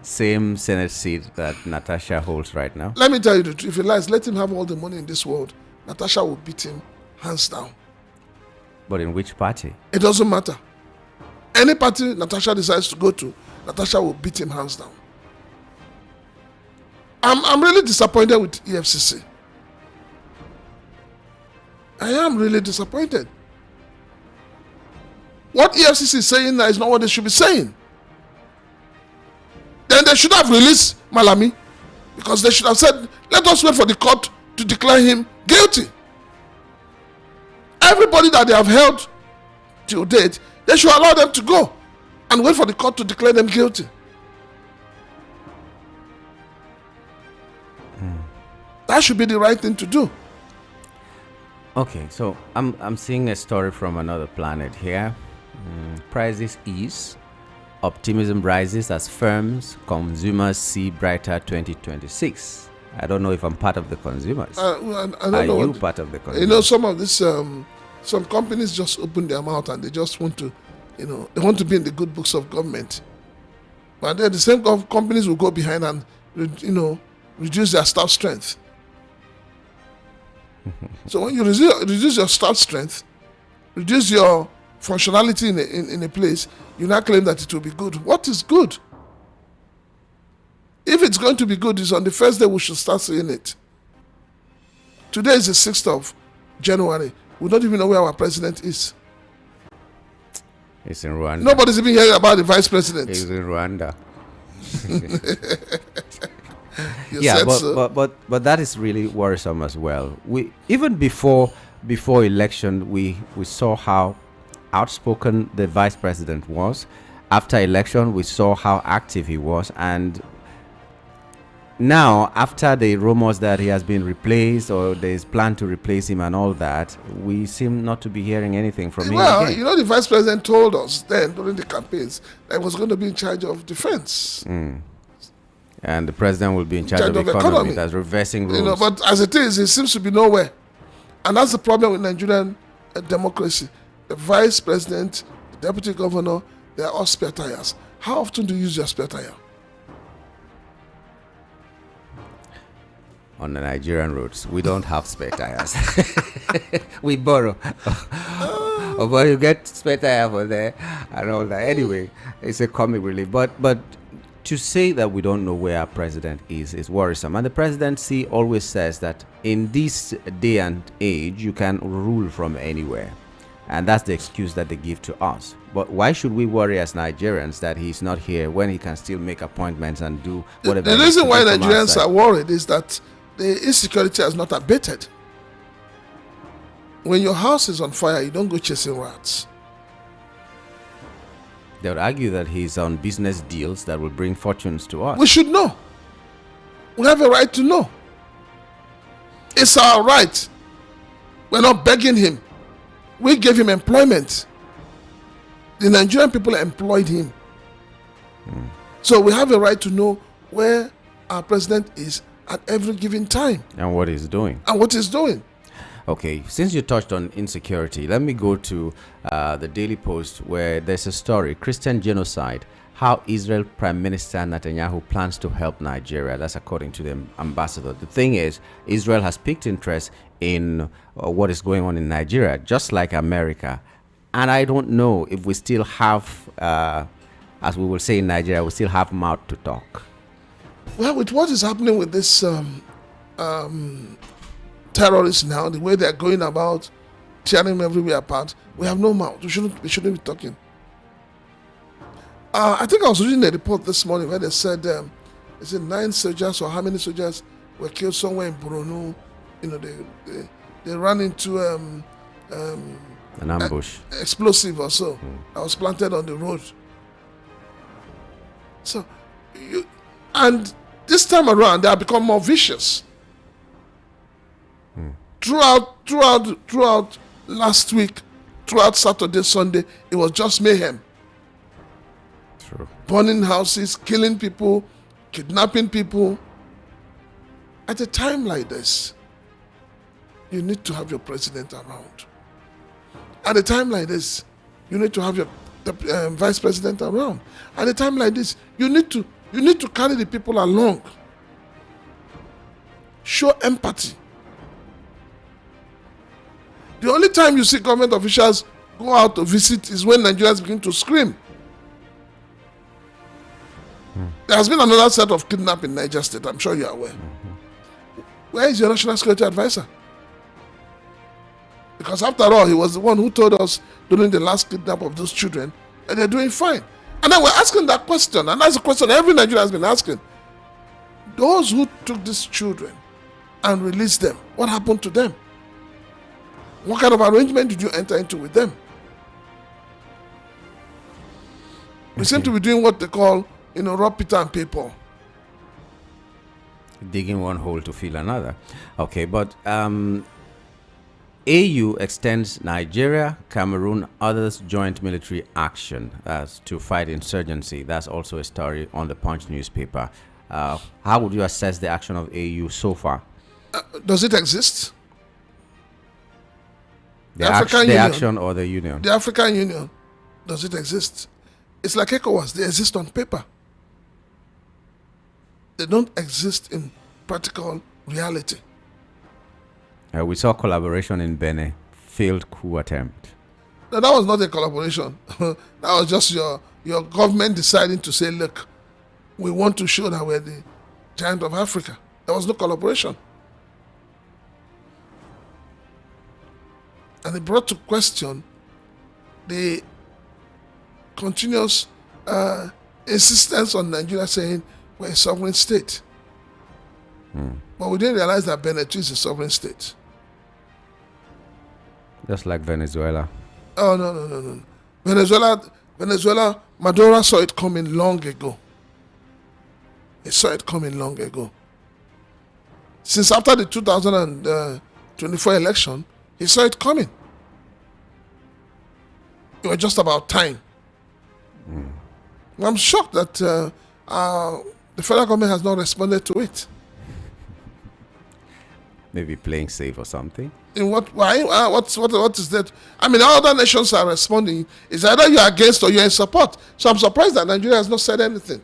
Same Senate seat that Natasha holds right now. Let me tell you the truth. If he lies, let him have all the money in this world. Natasha will beat him hands down. But in which party? It doesn't matter. Any party Natasha decides to go to, Natasha will beat him hands down. I'm really disappointed with EFCC. I am really disappointed. What EFCC is saying now is not what they should be saying. Then they should have released Malami, because they should have said, let us wait for the court to declare him guilty. Everybody that they have held till date, they should allow them to go and wait for the court to declare them guilty. That should be the right thing to do. Okay, so I'm seeing a story from another planet here. Prices ease. Optimism rises as firms, consumers see brighter 2026. I don't know if I'm part of the consumers. I don't Are know you part of the consumers? Some of this, some companies just open their mouth and they just want to, they want to be in the good books of government. But then the same companies will go behind and, reduce their staff strength. So when you reduce your staff strength, reduce your functionality in a place, you now claim that it will be good. What is good? If it's going to be good, it's on the first day we should start seeing it. Today is the 6th of January. We don't even know where our president is. It's in Rwanda. Nobody's even hearing about the vice president. He's in Rwanda. You but that is really worrisome as well. We even before election, we saw how outspoken the vice president was. After election, we saw how active he was, and now after the rumors that he has been replaced or there is plan to replace him and all that, we seem not to be hearing anything from him Well, again. you know, the vice president told us then during the campaigns that he was going to be in charge of defense. And the president will be in charge of economy. That's reversing rules. You know, but as it is, he seems to be nowhere. And that's the problem with Nigerian democracy. The vice president, the deputy governor, they are all spare tires. How often do you use your spare tire? On the Nigerian roads, we don't have spare tires. We borrow. But you get spare tire for there and all that. Anyway, it's a comic relief. But to say that we don't know where our president is worrisome. And the presidency always says that in this day and age, you can rule from anywhere. And that's the excuse that they give to us. But why should we worry as Nigerians that he's not here when he can still make appointments and do whatever? The reason why Nigerians are worried is that the insecurity has not abated. When your house is on fire, you don't go chasing rats. They would argue that he's on business deals that will bring fortunes to us. We should know. We have a right to know. It's our right. We're not begging him. We gave him employment. The Nigerian people employed him. So we have a right to know where our president is at every given time. And what he's doing. And what he's doing. Okay, since you touched on insecurity, let me go to the Daily Post, where there's a story, Christian genocide, how Israel Prime Minister Netanyahu plans to help Nigeria. That's according to the ambassador. The thing is, Israel has piqued interest in what is going on in Nigeria, just like America. And I don't know if we still have, as we will say in Nigeria, we still have mouth to talk. Well, with what is happening with this terrorists now, the way they're going about tearing everywhere apart, we have no mouth. We shouldn't be talking. I think I was reading a report this morning where they said, is it 9 soldiers or how many soldiers were killed somewhere in Borno? You know, they ran into An ambush. Explosive or so that was planted on the road. So, and this time around, they have become more vicious. Throughout last week, throughout Saturday, Sunday, it was just mayhem. True. Burning houses, killing people, kidnapping people. At a time like this, you need to have your president around. At a time like this, you need to have your vice president around. At a time like this, you need to carry the people along. Show empathy. The only time you see government officials go out to visit is when Nigerians begin to scream. There has been another set of kidnapping in Niger State, I'm sure you are aware. Where is your national security advisor? Because after all, he was the one who told us during the last kidnap of those children that they're doing fine. And then we're asking that question, and that's a question every Nigerian has been asking. Those who took these children and released them, what happened to them? What kind of arrangement did you enter into with them? We seem to be doing what they call, rob Peter and pay Paul. Digging one hole to fill another. Okay, but AU extends Nigeria, Cameroon, others joint military action to fight insurgency. That's also a story on the Punch newspaper. How would you assess the action of AU so far? Does it exist? The action or the union? The African Union, does it exist? It's like ECOWAS, they exist on paper. They don't exist in practical reality. We saw collaboration in Benin, failed coup attempt. No, that was not a collaboration. That was just your government deciding to say, look, we want to show that we're giant of Africa. There was no collaboration. And it brought to question the continuous insistence on Nigeria saying we're a sovereign state. But we didn't realize that Benin is a sovereign state. Just like Venezuela. Oh, no. Venezuela, Maduro saw it coming long ago. He saw it coming long ago. Since after the 2024 election, he saw it coming. It was just about time. I'm shocked that the federal government has not responded to it. Maybe playing safe or something. In what? Why? What is that? I mean, all other nations are responding. It's either you're against or you're in support. So I'm surprised that Nigeria has not said anything.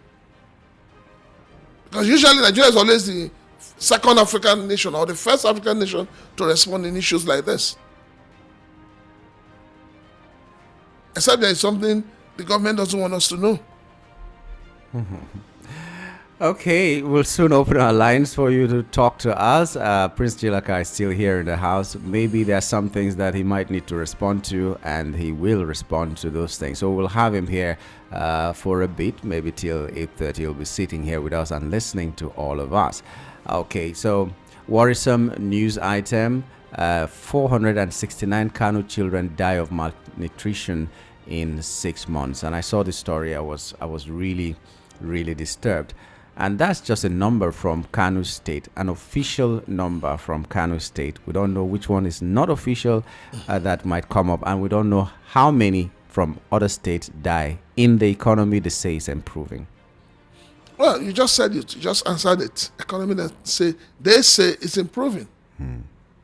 Because usually Nigeria is always the second African nation or the first African nation to respond in issues like this. Except there is something the government doesn't want us to know. Okay, we'll soon open our lines for you to talk to us. Prince Chilaka is still here in the house. Maybe there are some things that he might need to respond to, and he will respond to those things. So we'll have him here for a bit, maybe till 8:30. He'll be sitting here with us and listening to all of us. Okay, so worrisome news item. 469 Kanu children die of malnutrition in 6 months. And I saw this story. I was really disturbed. And that's just a number from Kano State, an official number from Kano State. We don't know which one is not official that might come up, and we don't know how many from other states die in the economy they say is improving. Well, you just said it. You just answered it. Economy that they say it's improving.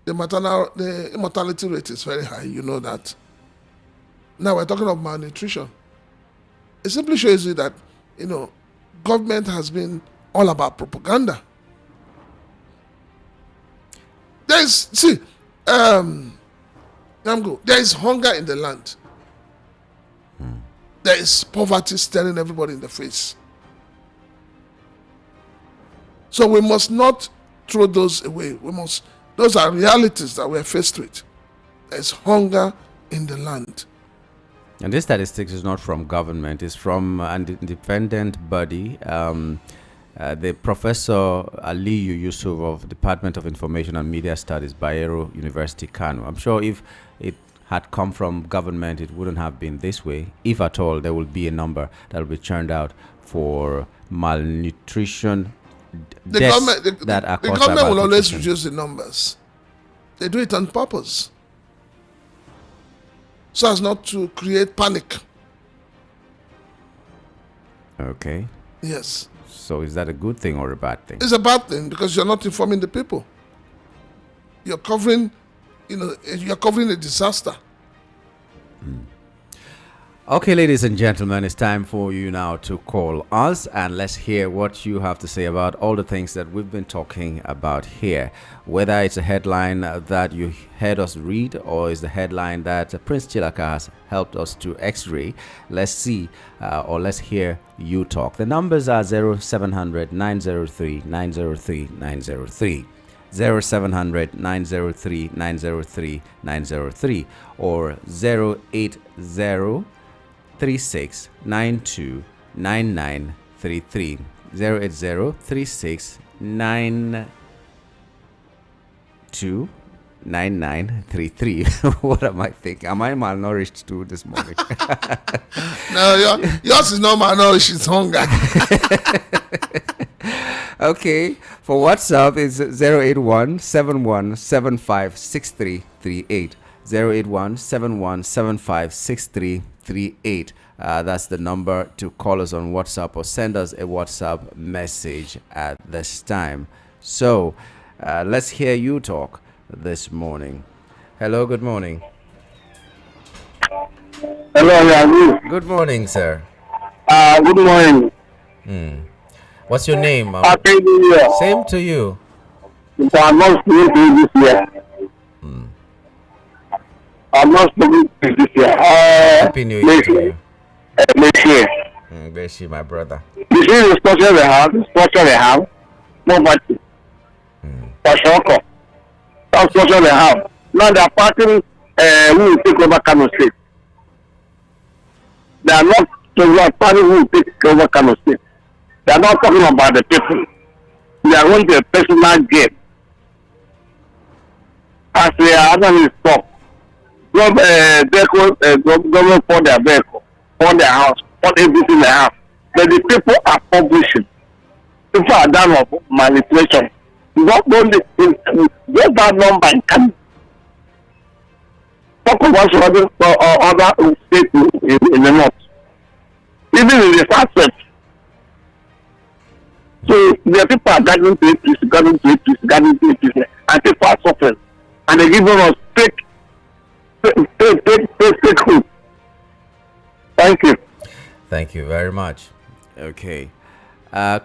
The mortality rate is very high. You know that. Now we're talking of malnutrition. It simply shows you that, government has been all about propaganda. There is hunger in the land. There is poverty staring everybody in the face. So we must not throw those away. Those are realities that we're faced with. There is hunger in the land. And this statistics is not from government, it's from an independent body. The Professor Aliyu Yusuf of Department of Information and Media Studies, Bayero University, Kano. I'm sure if it had come from government, it wouldn't have been this way. If at all, there will be a number that will be churned out for malnutrition. The government will always reduce the numbers. They do it on purpose, so as not to create panic. Okay. Yes. So is that a good thing or a bad thing? It's a bad thing because you're not informing the people. You're covering, a disaster. Okay, ladies and gentlemen, it's time for you now to call us and let's hear what you have to say about all the things that we've been talking about here. Whether it's a headline that you heard us read or is the headline that Prince Chilaka has helped us to x-ray, let's see or let's hear you talk. The numbers are 0700 903 903 903. 0700 903 903 903 or 080 3692 9933 080 3692 9933. What am I thinking? Am I malnourished too this morning? No, yours is not malnourished, it's hunger. Okay, for WhatsApp it's 081 7175 6338 081 7175 6338. That's the number to call us on WhatsApp or send us a WhatsApp message at this time. So let's hear you talk this morning. Hello, good morning. Hello, Yagu. Good morning, sir. Good morning. What's your name? Happy New Year. Same to you. I'm not speaking this year. I'm not speaking this year. Happy New Year to you. Next year. Beshi, my brother. You see the structure they have? poverty. For sure. That's what they have. Now they are parting who will take over Kano State. They are not party who will take over Kano State. They are not talking about the people. They are going to a personal gain. As the analysts talk, government for their vehicle, for their house, for everything they have. But the people are publishing. People are done of manipulation. Not only get that number and can talk about other states in the north. Even in the south. So the people are gathering to it, and people are suffering. And they give us fake hope. Thank you. Thank you very much. Okay.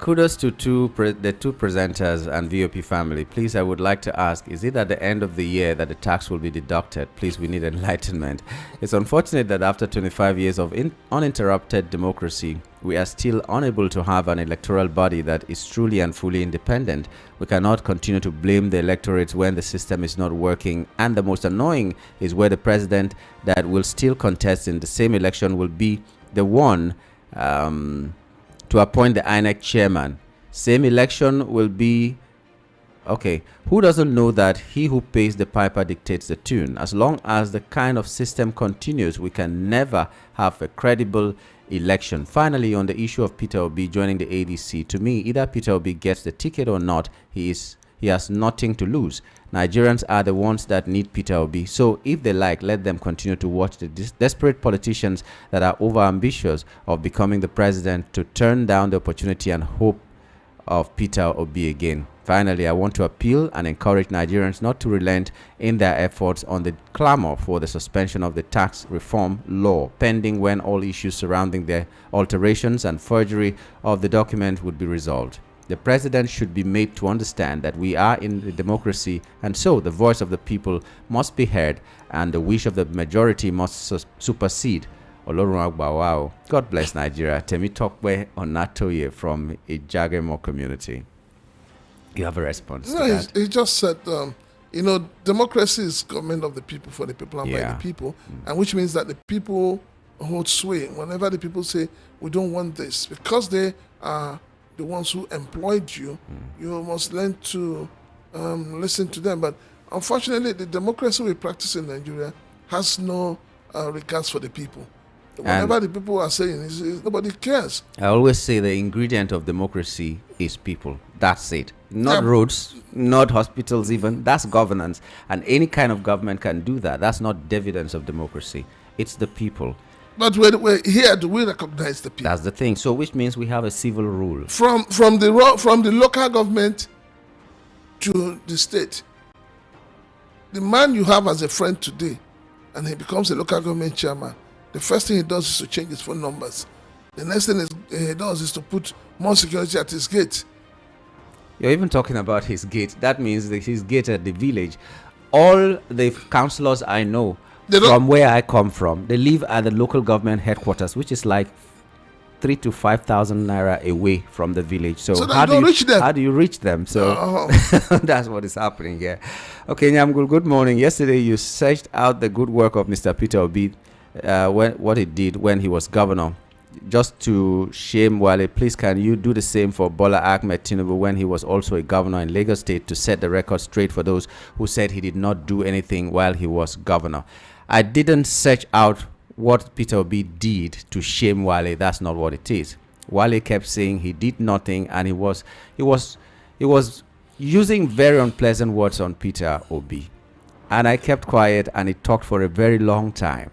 Kudos to the two presenters and VOP family. Please, I would like to ask, is it at the end of the year that the tax will be deducted? Please, we need enlightenment. It's unfortunate that after 25 years of uninterrupted democracy, we are still unable to have an electoral body that is truly and fully independent. We cannot continue to blame the electorate when the system is not working. And the most annoying is where the president that will still contest in the same election will be the one to appoint the INEC chairman. Same election will be... Okay, who doesn't know that he who pays the piper dictates the tune? As long as the kind of system continues, we can never have a credible election. Finally, on the issue of Peter Obi joining the ADC, to me, either Peter Obi gets the ticket or not, he has nothing to lose. Nigerians are the ones that need Peter Obi. So if they like, let them continue to watch the desperate politicians that are over-ambitious of becoming the president to turn down the opportunity and hope of Peter Obi again. Finally, I want to appeal and encourage Nigerians not to relent in their efforts on the clamor for the suspension of the tax reform law, pending when all issues surrounding the alterations and forgery of the document would be resolved. The president should be made to understand that we are in a democracy, and so the voice of the people must be heard and the wish of the majority must supersede. Olorun Agbawao. God bless Nigeria. Temi Tokwe Onatoye from Ijagemo community. You have a response to that? He just said, democracy is government of the people, for the people, and by the people, and which means that the people hold sway. Whenever the people say, we don't want this, because they are the ones who employed you, you must learn to listen to them. But unfortunately, the democracy we practice in Nigeria has no regards for the people. Whatever the people are saying, nobody cares. I always say the ingredient of democracy is people. That's it. Not roads, not hospitals even. That's governance. And any kind of government can do that. That's not dividends of democracy. It's the people. But we're here, do we recognize the people? That's the thing. So which means we have a civil rule. From the local government to the state. The man you have as a friend today, and he becomes a local government chairman, the first thing he does is to change his phone numbers. The next thing he does is to put more security at his gate. You're even talking about his gate. That means that his gate at the village. All the councillors I know from where I come from, they live at the local government headquarters, which is like 3,000 to 5,000 naira away from the village. So how do you reach them? So that's what is happening here. Okay, Nyamgul, good morning. Yesterday you searched out the good work of Mr. Peter Obi, what he did when he was governor. Just to shame Wale, please can you do the same for Bola Ahmed Tinubu when he was also a governor in Lagos State, to set the record straight for those who said he did not do anything while he was governor. I didn't search out what Peter Obi did to shame Wale. That's not what it is. Wale kept saying he did nothing, and he was using very unpleasant words on Peter Obi. And I kept quiet, and he talked for a very long time.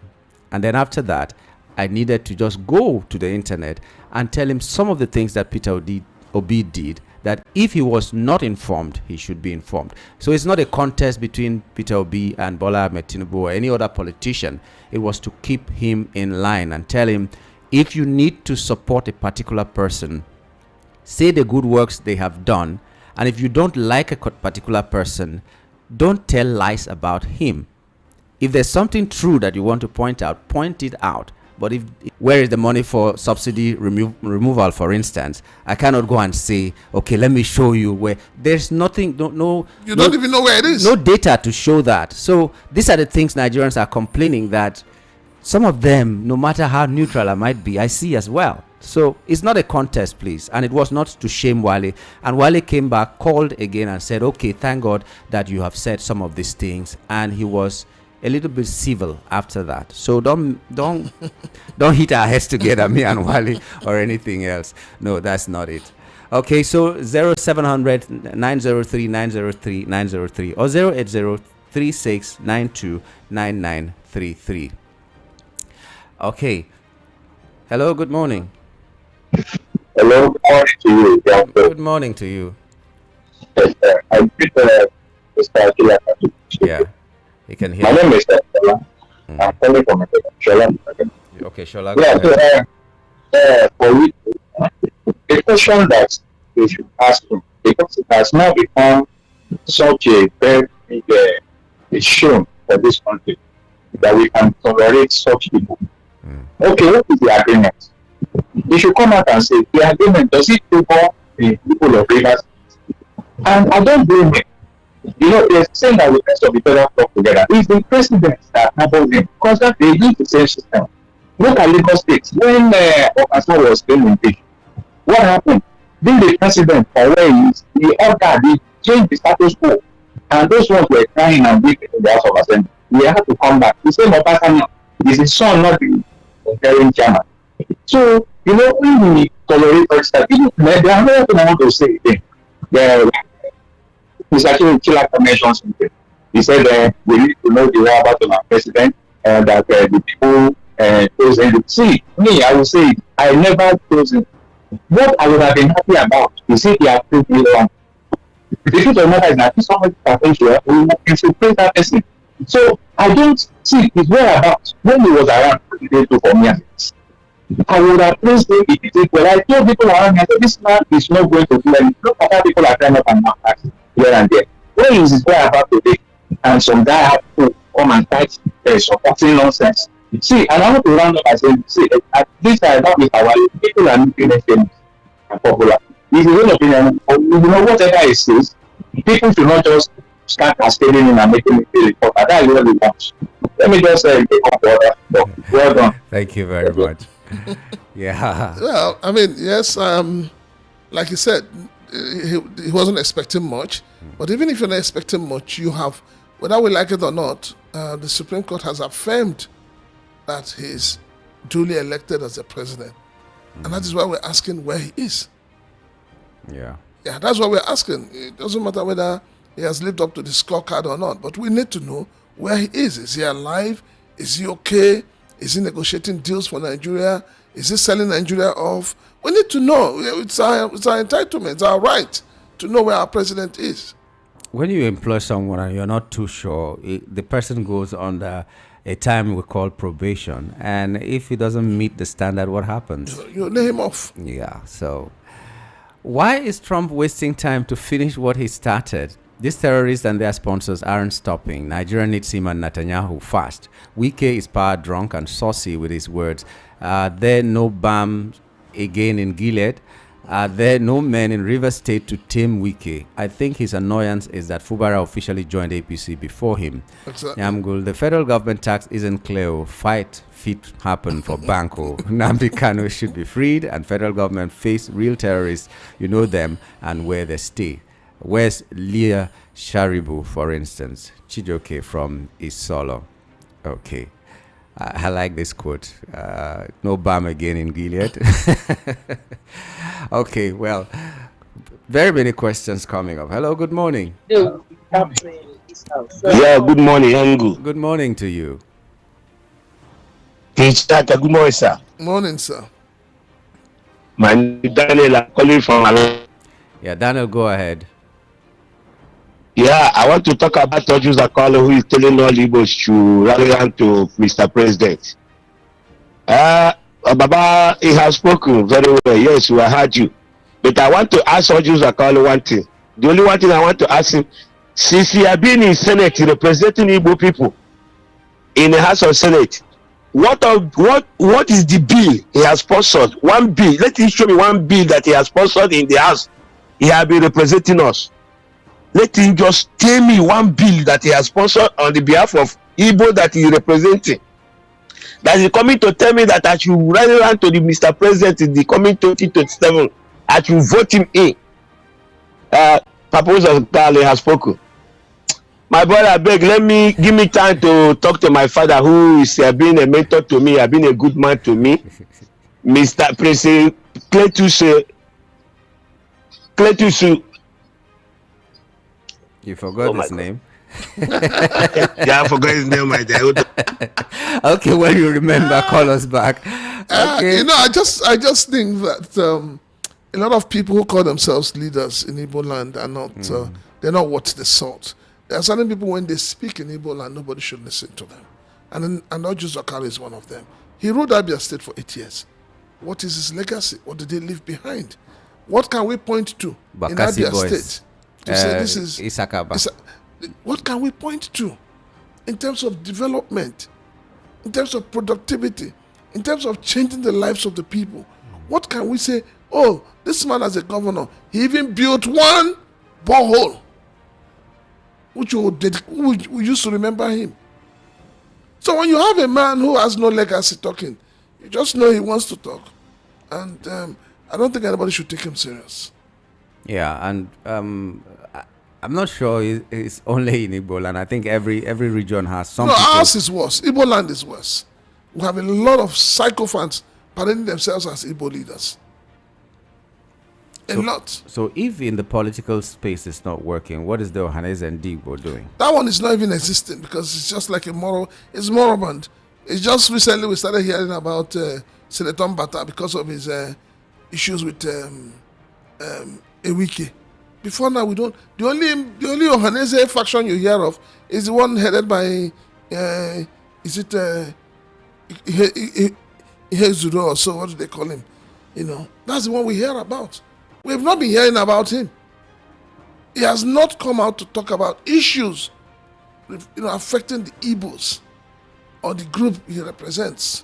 And then after that, I needed to just go to the internet and tell him some of the things that Peter Obi did, that if he was not informed, he should be informed. So it's not a contest between Peter Obi and Bola Ahmed Tinubu or any other politician. It was to keep him in line and tell him, if you need to support a particular person, say the good works they have done. And if you don't like a particular person, don't tell lies about him. If there's something true that you want to point out, point it out. But if where is the money for subsidy removal, for instance? I cannot go and say, okay, let me show you where. There's nothing. You don't even know where it is. No data to show that. So these are the things Nigerians are complaining that some of them, no matter how neutral I might be, I see as well. So it's not a contest, please. And it was not to shame Wale. And Wale came back, called again and said, okay, thank God that you have said some of these things. And he was a little bit civil after that. So don't hit our heads together, me and Wale, or anything else. No, that's not it. Okay, so 0700 903 903 903 or 080 3692 9933. Okay. Hello, good morning. Hello, good morning to you. Good morning to you. Yes, I greet Mr. Akila. Yeah, you can hear My me. name is Shola. I'm calling from Shola. Okay, Shola. Yeah, so, for you, the question that we should ask him, because it has now become such a very big shame for this country that we can tolerate such people. Okay, what is the agreement? They should come out and say the agreement, does it favor the people of Rivers? And I don't blame him. You know, they're saying that the rest of the federal talk together. It's the president that handles him because that they use the same system. Look at Lagos State. When Okasa was still in big, what happened? Then the president, or where he is, the order, they changed the status quo. And those ones were crying and weeping in the House of Assembly. We have to come back. The same Okasa now is his son, not the comparing chairman. So, you know, when we tolerate such stuff, there are no thing I want to say again. Mr. Chilaka mentioned something. He said we need to know the way about our president and that the people chose him. See, me, I will say it. I never chose him. What I would have been happy about is if he had proved me wrong. The truth of the matter is that if somebody potential, we should praise that person. So I don't see his whereabouts when he was around for me. I would have praised him if he did well. I told people around me, I said, this man is not going to do anything. Look at how people are trying up and not here and there. Where is his whereabouts today? And some guy had to come and fight supporting nonsense. See, and I want to round up by saying, see, at this time, that with our people are making it famous and popular. It's his own opinion. You know, whatever he says, people should not just start cascading in and making it feel important. That is what we want. Let me just say, well done. Thank you very much. Yeah. Well, I mean, yes, like you said, he wasn't expecting much. But even if you're not expecting much, you have, whether we like it or not, the Supreme Court has affirmed that he's duly elected as the president. And that is why we're asking where he is. Yeah. Yeah, that's what we're asking. It doesn't matter whether he has lived up to the scorecard or not, but we need to know where he is. Is he alive? Is he okay? Is he negotiating deals for Nigeria? Is he selling Nigeria off? We need to know. It's our entitlement, it's our right to know where our president is. When you employ someone and you're not too sure, the person goes under a time we call probation. And if he doesn't meet the standard, what happens? You lay him off. Yeah, so why is Trump wasting time to finish what he started? These terrorists and their sponsors aren't stopping. Nigeria needs him and Netanyahu fast. Wike is power drunk and saucy with his words. There no BAM again in Gilead. There are no men in River State to tame Wike. I think his annoyance is that Fubara officially joined APC before him. Exactly. Yamgul, the federal government tax isn't clear. Fight fit happen for Banco. Nnamdi Kanu should be freed and federal government face real terrorists. You know them and where they stay. Where's Leah Sharibu, for instance? Chijoke from Isolo. Okay. I like this quote. No BAM again in Gilead. Okay, well, very many questions coming up. Hello, good morning. Yeah, good morning, Angu. Good morning to you. Good morning, sir. Morning, sir. My name is Daniel. I'm calling from Yeah, Daniel, go ahead. Yeah, I want to talk about Toju Zakalo, who is telling all Igbos to rally on to Mr. President. Baba, he has spoken very well. Yes, we heard you. But I want to ask Toju Zakalo one thing. The only one thing I want to ask him, since he has been in Senate representing Igbo people in the House of Senate, what is the bill he has sponsored? One bill. Let him show me one bill that he has sponsored in the house. He has been representing us. Let him just tell me one bill that he has sponsored on the behalf of Igbo that he is representing. That is coming to tell me that I should run around to the Mr. President in the coming 2027. I should vote him in. Papos of Gale has spoken. My brother, I beg, give me time to talk to my father, who is being a mentor to me, has been a good man to me. Mr. President Cletus. You forgot his name. Yeah, I forgot his name, my dear. Okay, when you remember, call us back. Okay. I just think that a lot of people who call themselves leaders in Igbo land are not, they're not worth the salt. There are certain people, when they speak in Igbo land, nobody should listen to them. And Oju Zakari is one of them. He ruled Abia State for 8 years. What is his legacy? What did they leave behind? What can we point to in Abia State to say this is Isakaba? What can we point to in terms of development, in terms of productivity, in terms of changing the lives of the people? What can we say? Oh, this man as a governor, he even built one borehole, which we used to remember him. So when you have a man who has no legacy talking, you just know he wants to talk. And I don't think anybody should take him serious. Yeah, and I'm not sure it's only in Igbo land. I think every region has some. No, people. ours is worse. Igbo land is worse. We have a lot of sycophants parading themselves as Igbo leaders. A lot. So if in the political space it's not working, what is the Ohanese and Igbo doing? That one is not even existing because it's just like it's moribund. It's just recently we started hearing about Senator Mbata because of his issues with Wike. Before now, we don't. The only Ohanese faction you hear of is the one headed by is it Ihezuro or so? What do they call him? That's the one we hear about. We have not been hearing about him. He has not come out to talk about issues, affecting the Igbos or the group he represents.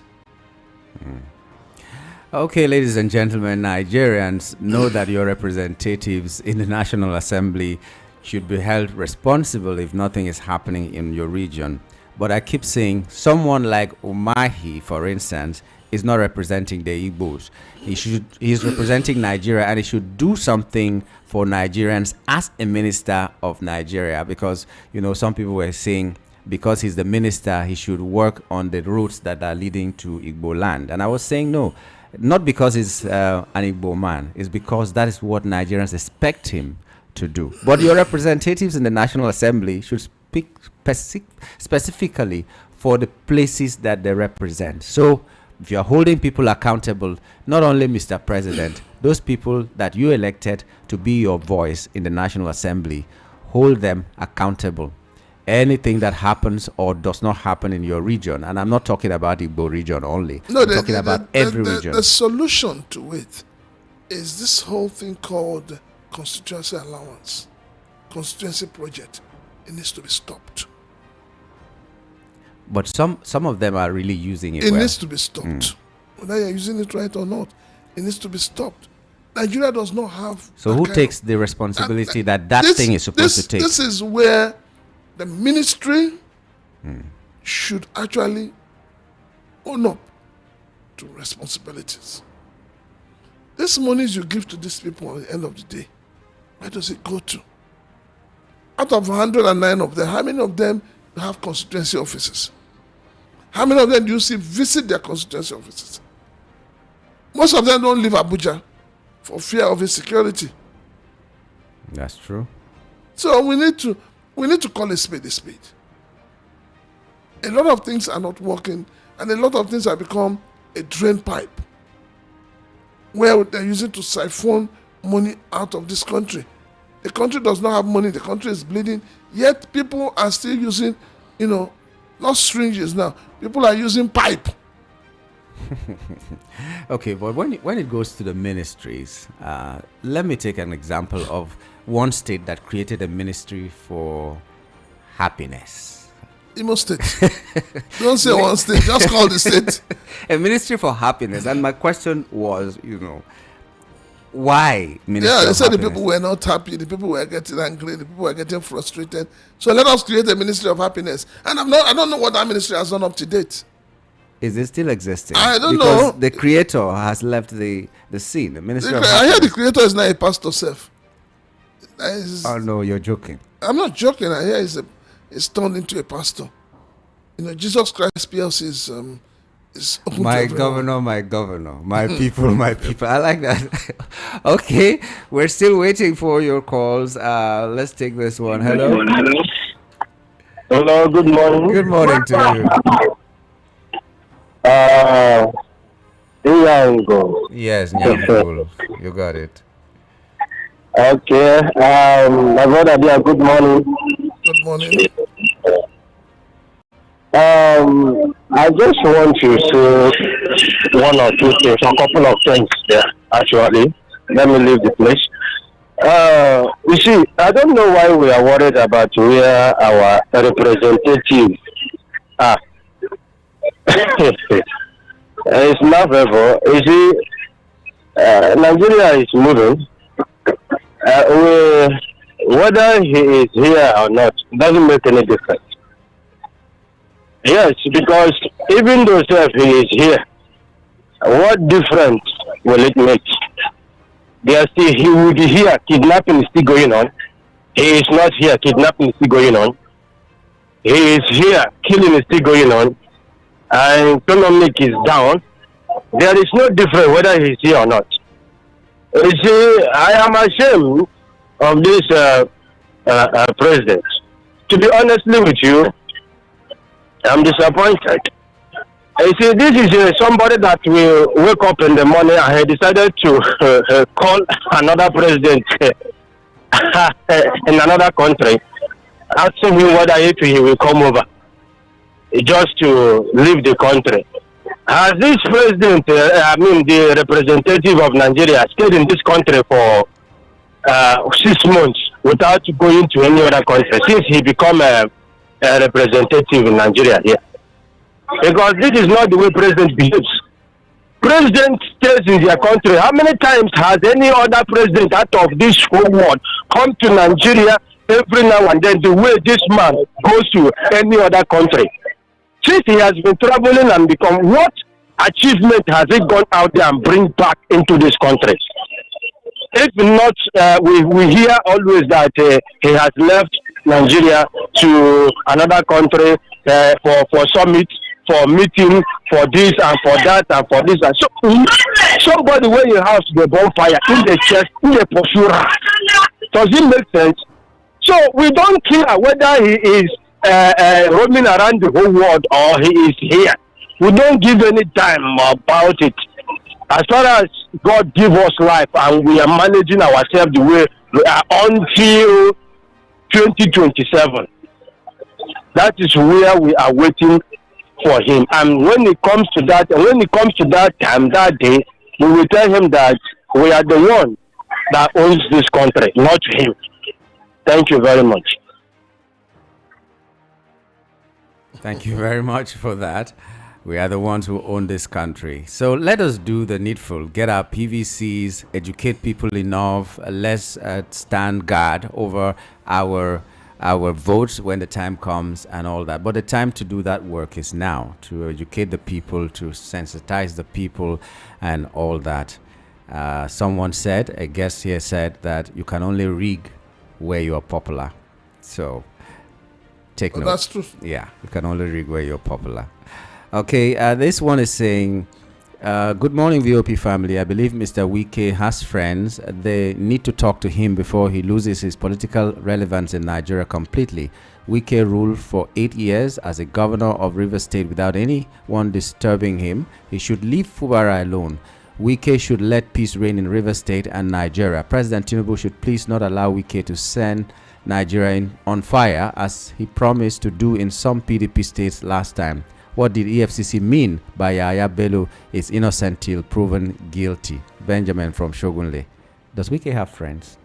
Okay, ladies and gentlemen, Nigerians, know that your representatives in the National Assembly should be held responsible if nothing is happening in your region. But I keep saying someone like Umahi, for instance, is not representing the Igbos. He's representing Nigeria, and he should do something for Nigerians as a minister of Nigeria, because some people were saying because he's the minister, he should work on the routes that are leading to Igbo land. And I was saying no. Not because he's an Igbo man, it's because that is what Nigerians expect him to do. But your representatives in the National Assembly should speak specifically for the places that they represent. So if you're holding people accountable, not only Mr. President, those people that you elected to be your voice in the National Assembly, hold them accountable. Anything that happens or does not happen in your region, and I'm not talking about the Igbo region only, I'm talking about every region. The solution to it is this whole thing called constituency allowance, constituency project. It needs to be stopped. But some of them are really using it. It needs to be stopped. Whether you're using it right or not, it needs to be stopped. Nigeria does not have. So who takes the responsibility that thing is supposed to take? This is where the ministry should actually own up to responsibilities. This monies you give to these people at the end of the day, where does it go to? Out of 109 of them, how many of them have constituency offices? How many of them do you see visit their constituency offices? Most of them don't leave Abuja for fear of insecurity. That's true. So we need to call a spade a spade. A lot of things are not working, and a lot of things have become a drain pipe where they're using to siphon money out of this country. The country does not have money, the country is bleeding, yet people are still using, not syringes now. People are using pipe. Okay, but when it goes to the ministries, let me take an example of one state that created a ministry for happiness. Imo State. Don't say one state, just call the state. A ministry for happiness. And my question was, why ministry Yeah, they of said the happiness? people were not happy, the people were getting angry, the people were getting frustrated. So let us create a ministry of happiness. And I don't know what that ministry has done up to date. Is it still existing? I don't because know. The creator has left the scene. The ministry of I hear happiness. the creator is not a pastor self. Oh no, you're joking. I'm not joking. I hear it's turned into a pastor. Jesus Christ PLC is open to My everyone. governor, my people, my people. I like that. Okay, we're still waiting for your calls. Let's take this one. Hello. Hello, good morning. Good morning to you. Iyango. Yes, Nyamukulu. You got it. Okay. My brother dear, good morning. Good morning. I just want to say one or two things, a couple of things there, actually. Let me leave the place. You see, I don't know why we are worried about where our representatives are. It's not ever. You see, Nigeria is moving. Whether he is here or not doesn't make any difference. Yes, because even though he is here, what difference will it make? He will be here, kidnapping is still going on. He is not here, kidnapping is still going on. He is here, killing is still going on. And economic is down. There is no difference whether he is here or not. You see, I am ashamed of this president. To be honestly with you, I'm disappointed. You see, this is somebody that will wake up in the morning and he decided to call another president in another country, asking him whether if he will come over just to leave the country. Has this president, the representative of Nigeria, stayed in this country for 6 months without going to any other country since he became a representative in Nigeria here? Because this is not the way president behaves. President stays in their country. How many times has any other president out of this whole world come to Nigeria every now and then the way this man goes to any other country? Since he has been traveling and become, what achievement has he gone out there and bring back into this country? If not, we hear always that he has left Nigeria to another country for summit, for meeting, for this and for that and for this. And so somebody when you have the bonfire in the chest, in the pursue, does it make sense? So we don't care whether he is roaming around the whole world or he is here. We don't give any time about it. As far as God give us life and we are managing ourselves the way we are until 2027. That is where we are waiting for him. And when it comes to that time, that day, we will tell him that we are the one that owns this country, not him. Thank you very much. Thank you very much for that. We are the ones who own this country. So let us do the needful. Get our PVCs, educate people enough. Let's stand guard over our votes when the time comes and all that. But the time to do that work is now, to educate the people, to sensitize the people and all that. Someone said, a guest here said that you can only rig where you are popular. So take note. That's true. Yeah, you can only rig where you're popular. Okay, this one is saying, good morning, VOP family. I believe Mr. Wike has friends. They need to talk to him before he loses his political relevance in Nigeria completely. Wike ruled for 8 years as a governor of Rivers State without anyone disturbing him. He should leave Fubara alone. Wike should let peace reign in Rivers State and Nigeria. President Tinubu should please not allow Wike to send Nigeria on fire as he promised to do in some PDP states last time. What did EFCC mean by Yaya Bello is innocent till proven guilty? Benjamin from Shogunle. Does Wike have friends?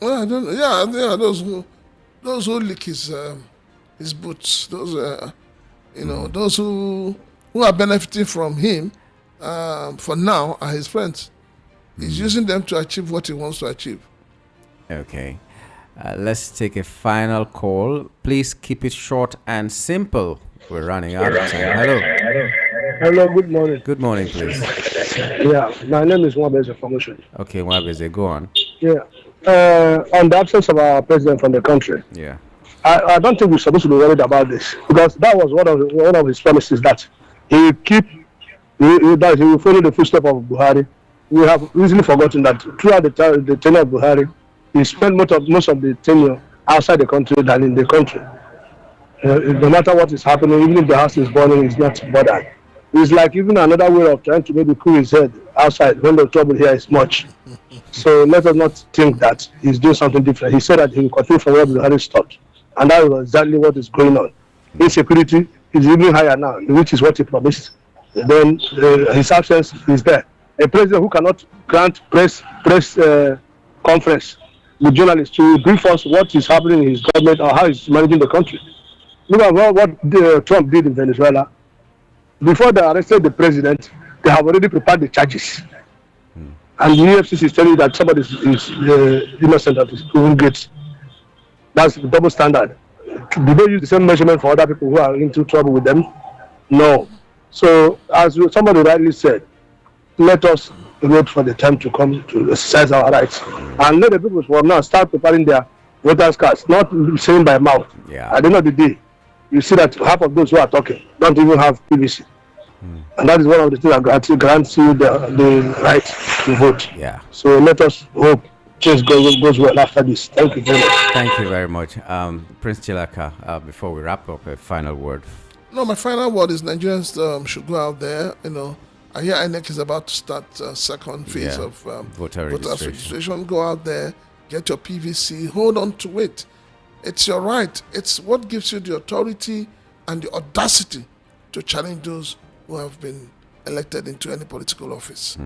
Well, I don't know. Yeah, those who leak his his boots. Those, those who are benefiting from him for now are his friends. He's using them to achieve what he wants to achieve. Okay. Let's take a final call. Please keep it short and simple. We're running out of time. Hello. Hello, good morning. Good morning, please. Yeah, my name is Mwabeze Information. Okay, Mwabeze, go on. Yeah. On the absence of our president from the country, Yeah. I don't think we're supposed to be worried about this, because that was one of his promises, that he will follow the footsteps of Buhari. We have easily forgotten that throughout the tenure of Buhari, he spent most of the tenure outside the country than in the country. No matter what is happening, even if the house is burning, he's not bothered. It's like even another way of trying to maybe cool his head outside when the trouble here is much. So let us not think that he's doing something different. He said that he will continue from where Buhari stopped, and that is exactly what is going on. Insecurity is even higher now, which is what he promised. Then his absence is there. A president who cannot grant press conference with journalists to brief us what is happening in his government or how he's managing the country. Look at what Trump did in Venezuela. Before they arrested the president, they have already prepared the charges. And the EFCC is telling you that somebody is innocent of his proven guilt. That's the double standard. Do they use the same measurement for other people who are into trouble with them? No. So, as somebody rightly said, let us wait for the time to come to exercise our rights. And let the people from now start preparing their voters' cards, not saying by mouth. Yeah. At the end of the day, you see that half of those who are talking don't even have PVC. And that is one of the things that grants you the right to vote. Yeah. So let us hope things goes well after this. Thank you very much. Thank you very much. Prince Chilaka, before we wrap up, a final word. No, my final word is Nigerians should go out there. I hear INEC is about to start second phase of voter registration. Go out there, get your PVC, hold on to it. It's your right. It's what gives you the authority and the audacity to challenge those who have been elected into any political office.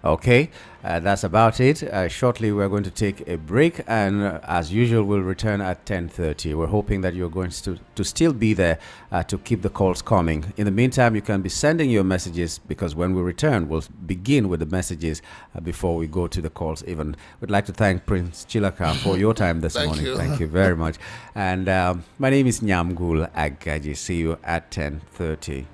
Okay, that's about it. Shortly, we're going to take a break, and as usual, we'll return at 10:30. We're hoping that you're going to still be there to keep the calls coming. In the meantime, you can be sending your messages, because when we return, we'll begin with the messages before we go to the calls. Even we'd like to thank Prince Chilaka for your time this morning. You. Thank you very much. And my name is Nyamgul Agaji. See you at 10:30.